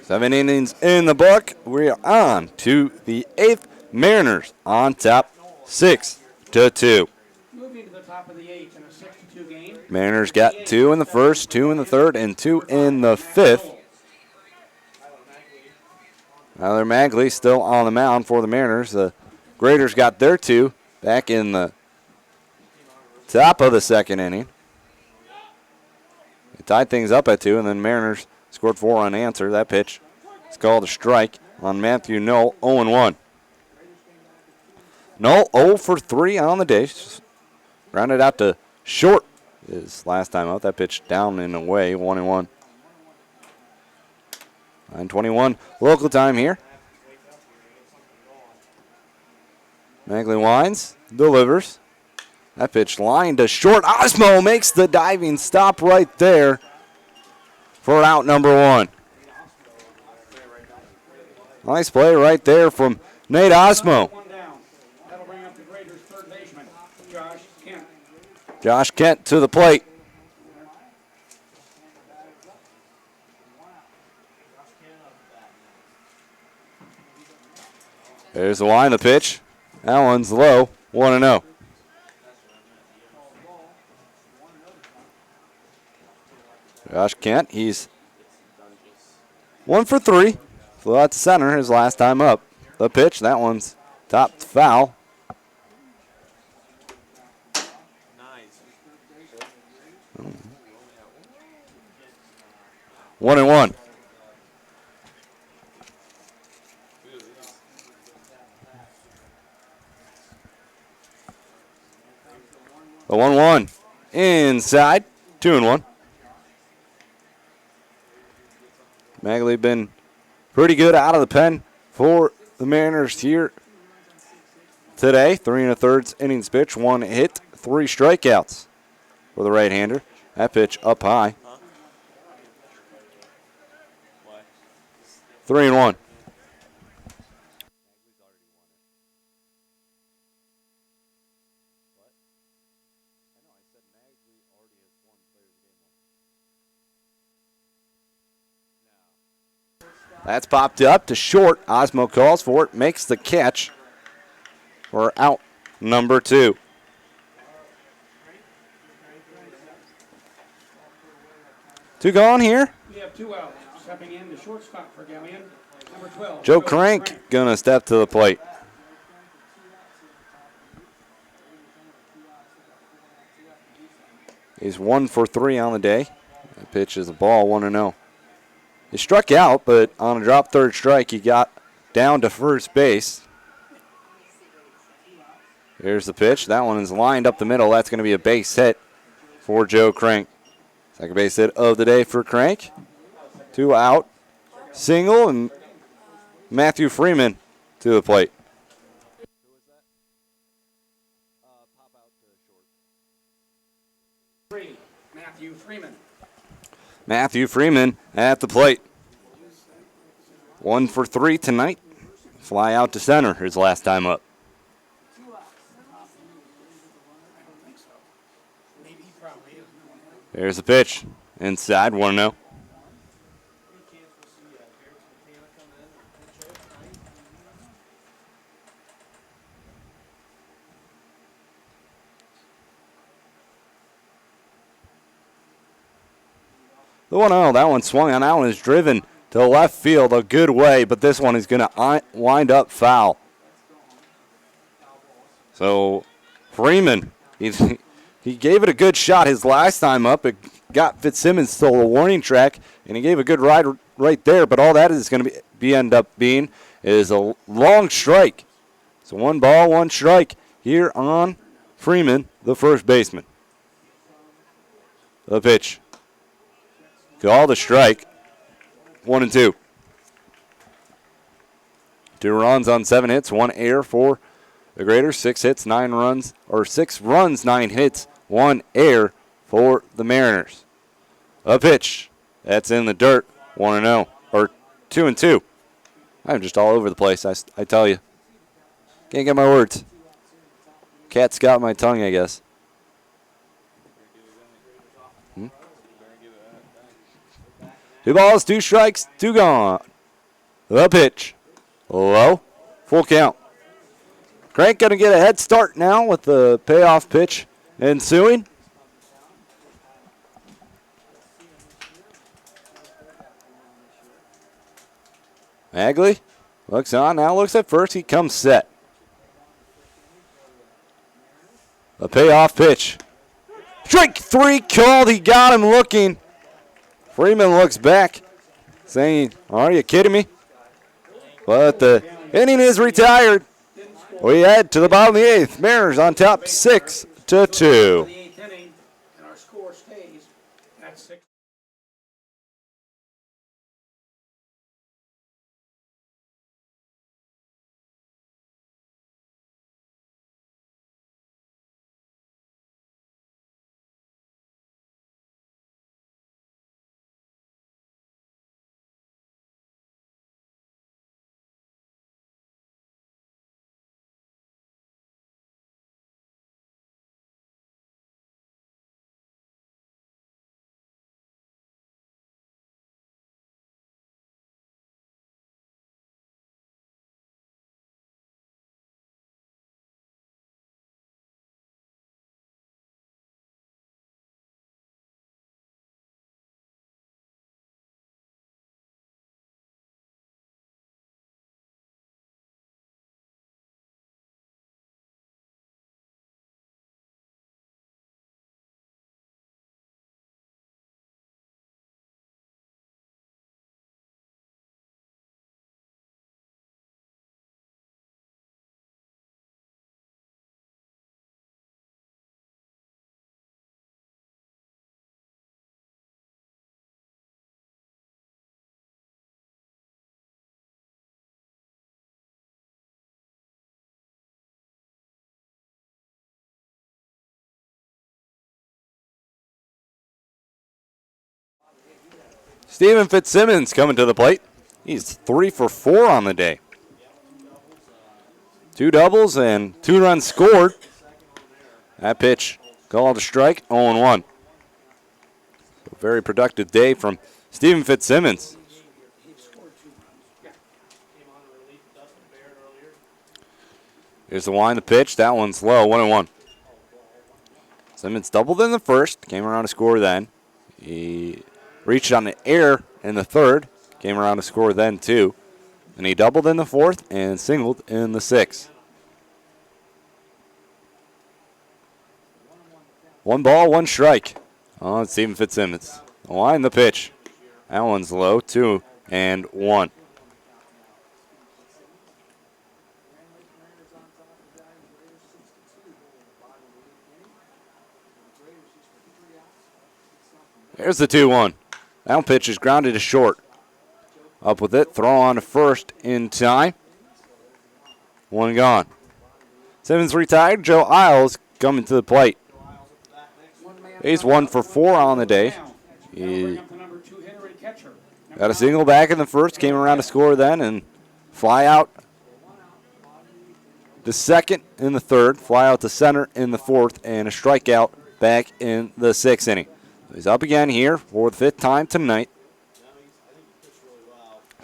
Seven innings in the book. We are on to the 8th. Mariners on top 6-2. Moving to the top of the 8th in a 6-2 game. Mariners got 2 in the first, 2 in the third, and 2 in the 5th. Tyler Magley still on the mound for the Mariners. The Graders got their 2 back in the top of the 2nd inning. They tied things up at 2, and then Mariners scored 4 unanswered. That pitch is called a strike on Matthew Knoll, 0-1. Knoll 0 for 3 on the day. Rounded out to short his last time out. That pitch down and away, 1-1. 9:21 local time here. Magley winds, delivers. That pitch line to short. Osmo makes the diving stop right there for out number 1. Nice play right there from Nate Osmo. One down. That'll bring up the Raiders' third baseman, Josh Kent. Josh Kent to the plate. There's the line, the pitch. That one's low, 1-0. Josh Kent, he's 1 for 3. Flew out to center his last time up. The pitch, that one's topped foul. Nice. 1-1. The 1-1 inside, 2-1. Magley been pretty good out of the pen for the Mariners here today. 3 1/3 innings pitch, 1 hit, 3 strikeouts for the right-hander. That pitch up high. 3-1. That's popped up to short. Osmo calls for it, makes the catch for out number 2. Two gone here. We have 2 outs. Stepping in the shortstop for Galion, number 12. Joe Crank gonna step to the plate. He's 1 for 3 on the day. That pitch is a ball, 1-0. He struck out, but on a drop third strike, he got down to first base. Here's the pitch. That one is lined up the middle. That's going to be a base hit for Joe Crank. Second base hit of the day for Crank. 2 out. Single, and Matthew Freeman to the plate. Matthew Freeman. Matthew Freeman at the plate. 1 for 3 tonight. Fly out to center his last time up. There's the pitch. Inside, 1-0. The 1-0, that one swung on. That one is driven to left field a good way, but this one is going to wind up foul. So Freeman, he gave it a good shot his last time up. It got Fitzsimmons to a warning track, and he gave a good ride right there, but all that is going to end up being is a long strike. So 1 ball, 1 strike here on Freeman, the first baseman. The pitch. Call the strike. 1-2. 2 runs on 7 hits, 1 error for the Graders. 6 hits, 9 runs, or 6 runs, 9 hits, 1 error for the Mariners. A pitch. That's in the dirt. 1-0. Or 2-2. I'm just all over the place, I tell you. Can't get my words. Cat's got my tongue, I guess. 2 balls, 2 strikes, 2 gone. The pitch. Low. Full count. Crank going to get a head start now with the payoff pitch ensuing. Magley looks on, now looks at first. He comes set. A payoff pitch. Strike 3 called. He got him looking. Freeman looks back, saying, are you kidding me? But the inning is retired. We head to the bottom of the 8th. Mariners on top 6-2. The 8th inning, and our score stays at 6. Steven Fitzsimmons coming to the plate. He's 3 for 4 on the day. 2 doubles and 2 runs scored. That pitch called a strike, 0-1. So very productive day from Steven Fitzsimmons. Here's the wind, the pitch. That one's low, 1-1. Simmons doubled in the first, came around to score then. He reached on an error in the third, came around to score then too. And he doubled in the fourth and singled in the sixth. 1 ball, 1 strike on Steven Fitzsimmons. Line the pitch. That one's low, 2-1. There's the 2-1. That pitch is grounded to short. Up with it, throw on to first in time. One gone. 7's retired. Joe Isles coming to the plate. He's 1 for 4 on the day. He got a single back in the first, came around to score then, and fly out to second in the third, fly out to center in the fourth, and a strikeout back in the 6th inning. He's up again here for the 5th time tonight.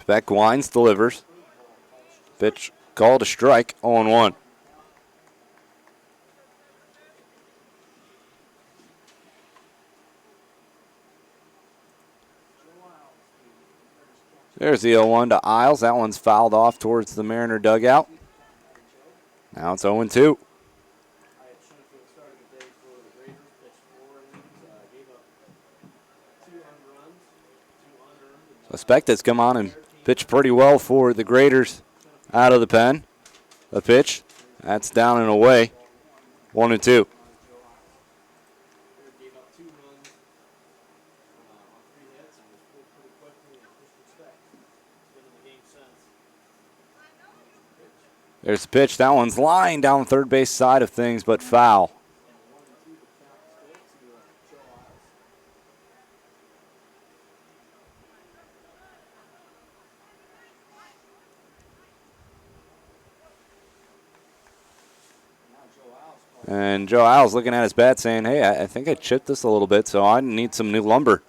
Beck Wines delivers. Pitch called a strike, 0-1. There's the 0-1 to Isles. That one's fouled off towards the Mariner dugout. Now it's 0-2. Suspect has come on and pitched pretty well for the Graders out of the pen. The pitch, that's down and away. 1-2. There's the pitch. That one's lying down the third base side of things, but foul. And Joe Isles looking at his bat saying, hey, I think I chipped this a little bit, so I need some new lumber.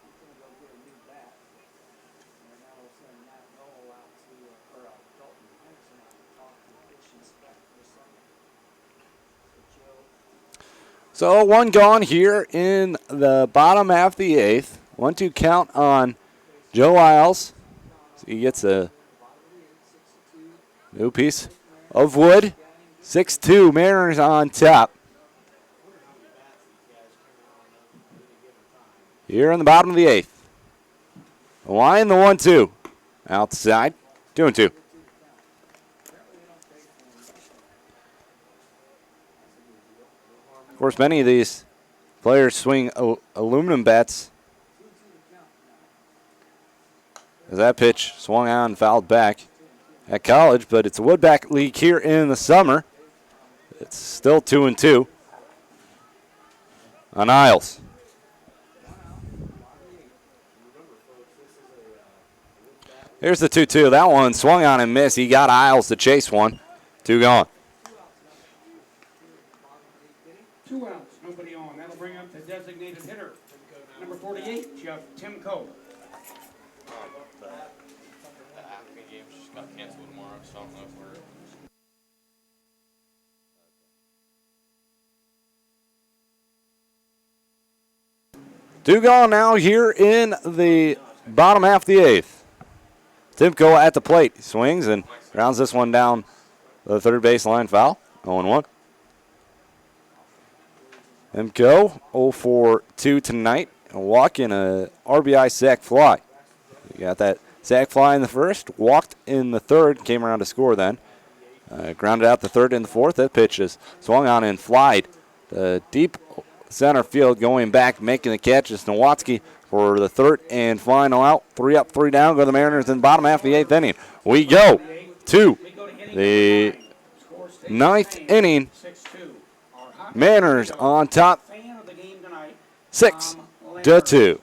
So 1 gone here in the bottom half of the 8th. 1-2 count on Joe Isles. So he gets a new piece of wood. 6-2, Mariners on top. Here in the bottom of the 8th. Line the 1-2. Outside, 2-2. Of course, many of these players swing aluminum bats. As that pitch swung out and fouled back at college, but it's a Woodback League here in the summer. It's still 2-2 on Isles. Here's the 2-2. That one swung on and missed. He got Isles to chase one. 2 gone. 2 outs, nobody on. That'll bring up the designated hitter, number 48, Tim Coe. The African game just got canceled tomorrow, so I don't know if we're. Two gone now here in the bottom half of the 8th. Timko at the plate. He swings and grounds this one down the third baseline foul. 0-1. Timko 0 for 2 tonight. A walk in a RBI sac fly. You got that sac fly in the first, walked in the third, came around to score then. Grounded out the third and the fourth. That pitch is swung on and flied. Deep center field going back, making the catch is Nowatzki for the third and final out. 3 up, 3 down. Go the Mariners in the bottom half of the 8th inning. We go to the 9th inning. Mariners on top 6-2.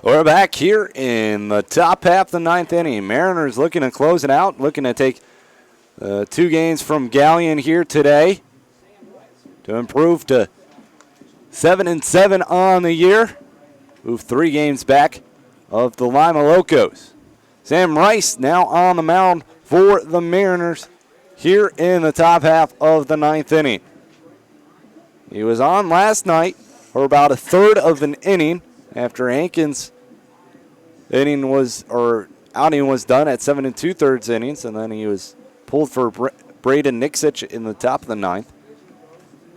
We're back here in the top half of the ninth inning. Mariners looking to close it out, looking to take 2 games from Galion here today to improve to 7-7 on the year. Move 3 games back of the Lima Locos. Sam Rice now on the mound for the Mariners here in the top half of the ninth inning. He was on last night for about a third of an inning after Hankins' outing was done at 7 2/3 innings, and then he was pulled for Braden Nixich in the top of the ninth.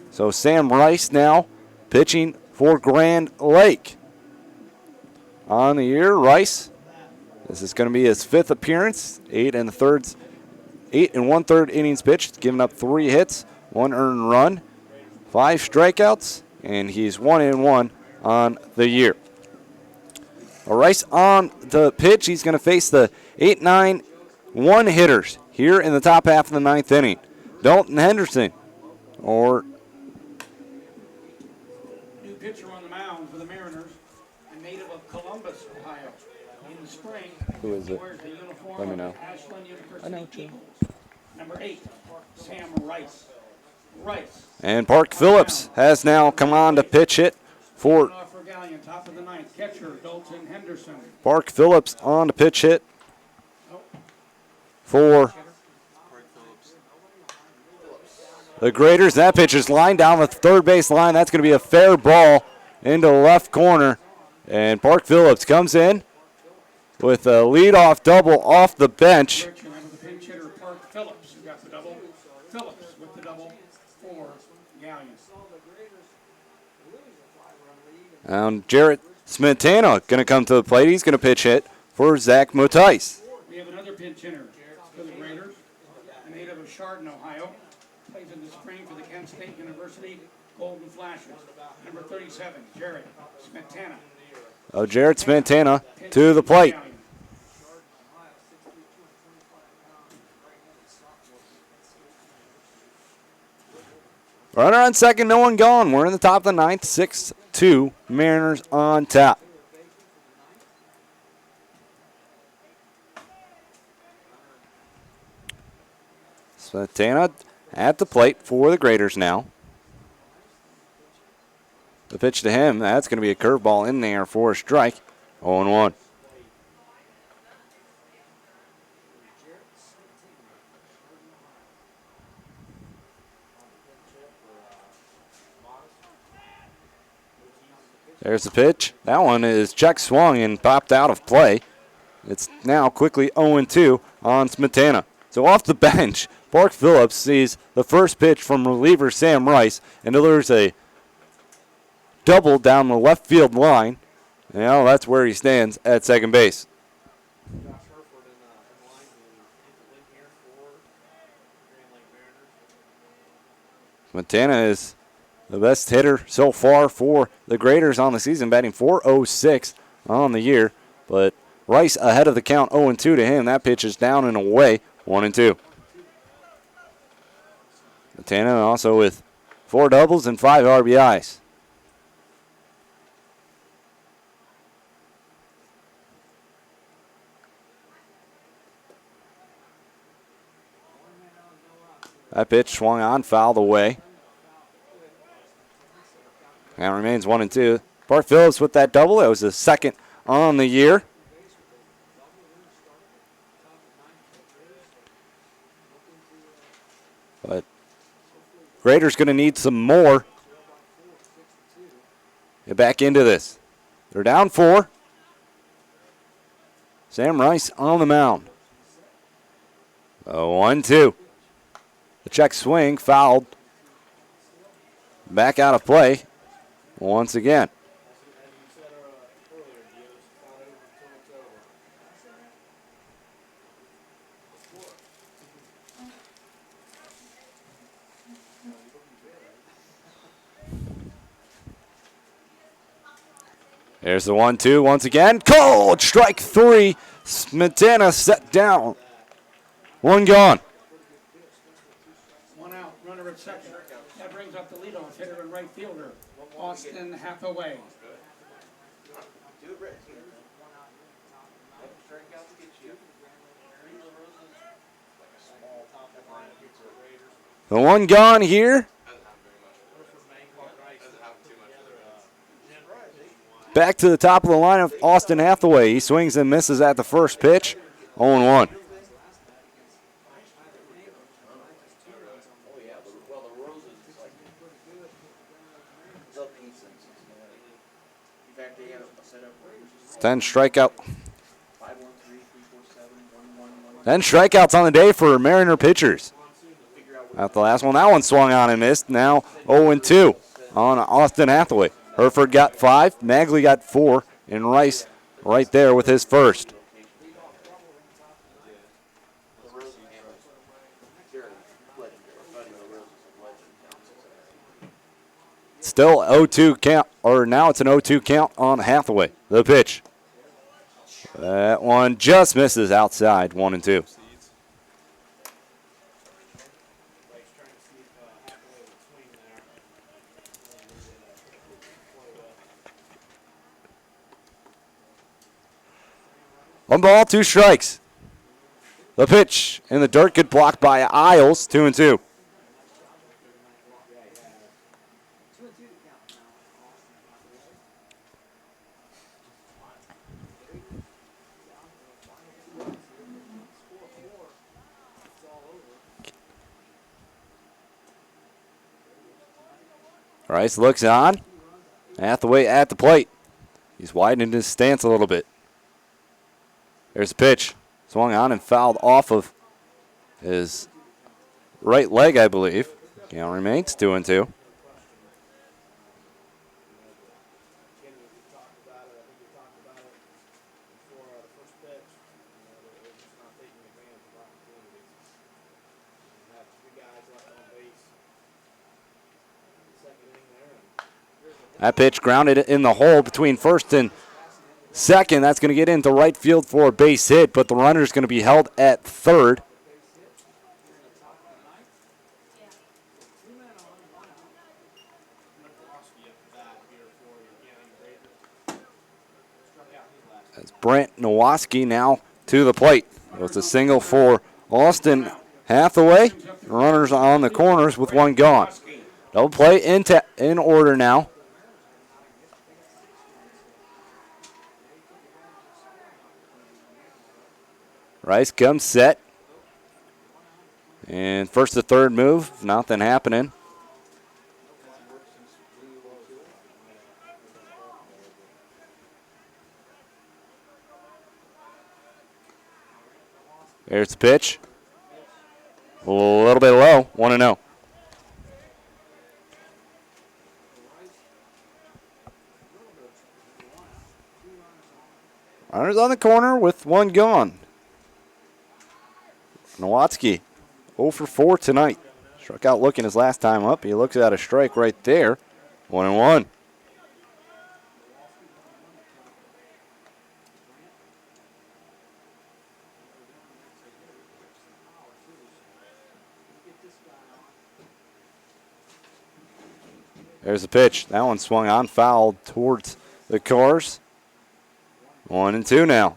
So Sam Rice now pitching for Grand Lake. On the year, Rice, this is going to be his 5th appearance, 8 1/3 innings pitched, giving up 3 hits, 1 earned run, 5 strikeouts, and he's 1-1 on the year. Rice on the pitch. He's going to face the 8-9-1 hitters here in the top half of the ninth inning. Dalton Henderson, or new pitcher on the mound for the Mariners, a native of Columbus, Ohio. In the spring, Who is he it? wears the uniform Let me of know. the Ashland University I know, too. Eagles. Number 8, Sam Rice. And Park Phillips has now come on to pitch it for Off for Galion, top of the ninth. Catcher Dalton Henderson. Park Phillips on to pitch hit for the Graders. That pitch is lined down the third base line. That's going to be a fair ball into the left corner. And Park Phillips comes in with a leadoff double off the bench. Remember the pinch hitter, Park Phillips, who got the double. Phillips with the double for Galion. And Jarrett Smetana going to come to the plate. He's going to pitch hit for Zach Motice. We have another pinch hitter for the Raiders, a native of Chardon, Ohio. Plays in the spring for the Kent State University Golden Flashes. Number 37, Jarrett Smetana. Jarrett Smetana to the plate. Runner on second, no one gone. We're in the top of the ninth, 6-2, Mariners on top. Smetana at the plate for the Graders now. The pitch to him, that's going to be a curveball in there for a strike. 0-1. There's the pitch. That one is check swung and popped out of play. It's now quickly 0-2 on Smetana. So off the bench, Park Phillips sees the first pitch from reliever Sam Rice and delivers a double down the left field line. Now that's where he stands at second base. Smetana is the best hitter so far for the Graders on the season, batting .406 on the year. But Rice ahead of the count, 0-2 to him. That pitch is down and away, 1-2. Smetana also with 4 doubles and 5 RBIs. That pitch swung on, fouled away. Now remains 1-2. Park Phillips with that double. That was his second on the year. But Graders going to need some more. Get back into this. They're down 4. Sam Rice on the mound. 1-2. The check swing fouled. Back out of play once again. There's the 1-2 once again. Cold strike 3. Smetana set down. 1 gone. 1 out, runner at second. That brings up the leadoff hitter and right fielder, Austin Hathaway. The one gone here. Back to the top of the lineup, Austin Hathaway. He swings and misses at the first pitch. 0-1. It's 10 strikeout. 10 strikeouts on the day for Mariner pitchers. At the last one, that one swung on and missed. Now 0-2 on Austin Hathaway. Hereford got 5, Magley got 4, and Rice right there with his first. Still 0-2 count, or now it's an 0-2 count on Hathaway. The pitch. That one just misses outside, 1-2. One ball, 2 strikes. The pitch in the dirt, good block by Isles, 2-2. Rice looks on. Hathaway at the plate. He's widening his stance a little bit. There's a pitch. Swung on and fouled off of his right leg, I believe. Count remains 2-2. That pitch grounded in the hole between first and second. That's going to get into right field for a base hit, but the runner's going to be held at third. As Brent Nowoski now to the plate. It's a single for Austin Hathaway. Runners on the corners with one gone. Double play in order now. Rice comes set. And first to third move, nothing happening. There's the pitch. A little bit low, 1-0. Runners on the corner with one gone. Nowoski 0 for 4 tonight. Struck out looking his last time up. He looks at a strike right there. 1-1. There's the pitch. That one swung on, fouled towards the Cars. 1-2 now.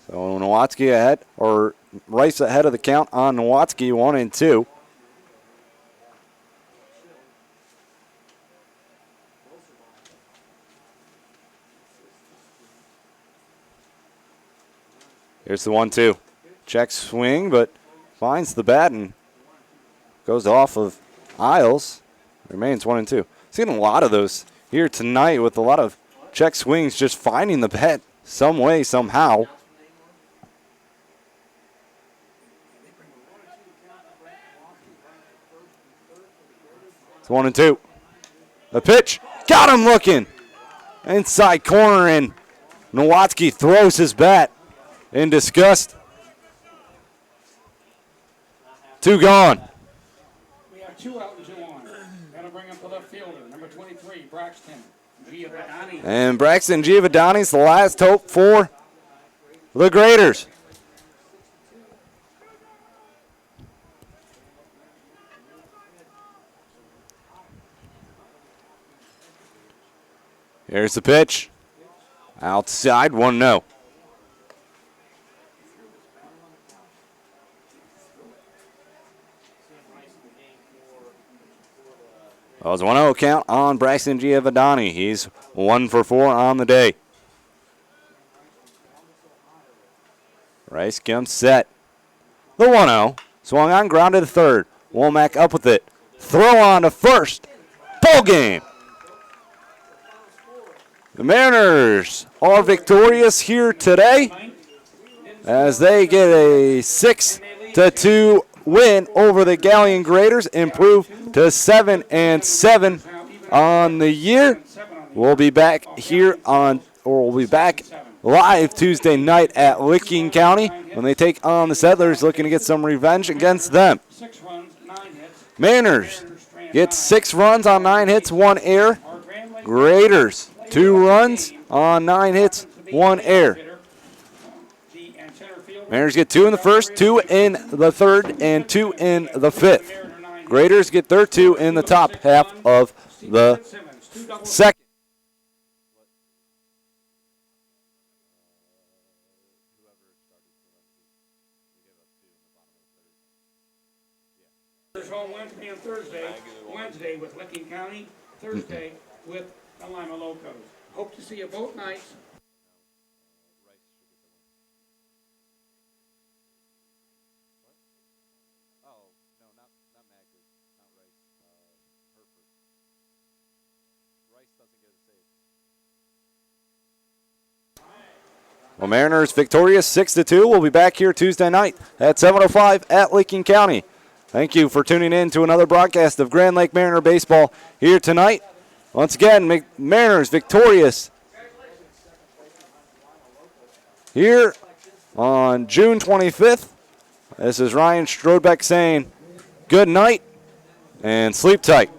So Nowoski ahead, or Rice ahead of the count on Nowoski, 1-2. Here's the 1-2. Check swing, but finds the bat and goes off of Isles. Remains 1-2. Seen a lot of those here tonight with a lot of check swings, just finding the bat some way, somehow. It's 1-2. The pitch. Got him looking. Inside corner, and Nowoski throws his bat in disgust. 2 gone. We have 2 out and 2 on. That'll bring up the left fielder, number 23, Braxton Giovanni. And Braxton Giovanni's the last hope for the Graders. Here's the pitch. Outside, 1-0. That was 1-0 count on Braxton Giovanni. He's 1 for 4 on the day. Rice comes set. The 1-0. Swung on, grounded to third. Womack up with it. Throw on to first. Ball game. The Mariners are victorious here today as they get a 6-2 win over the Galion Graders, improve to 7-7 on the year. We'll be back live Tuesday night at Licking County when they take on the Settlers, looking to get some revenge against them. Mariners get 6 runs on 9 hits, 1 error. Graders 2 runs on 9 hits, 1 error. Mariners get 2 in the first, 2 in the third, and 2 in the fifth. Graders get their 2 in the top half of the second. Home Wednesday and Thursday. Wednesday with Licking County, Thursday with the Lima Locos. Hope to see you both nights. Well, Mariners victorious 6-2. We'll be back here Tuesday night at 7:05 at Licking County. Thank you for tuning in to another broadcast of Grand Lake Mariner Baseball here tonight. Once again, Mariners victorious here on June 25th. This is Ryan Strodbeck saying good night and sleep tight.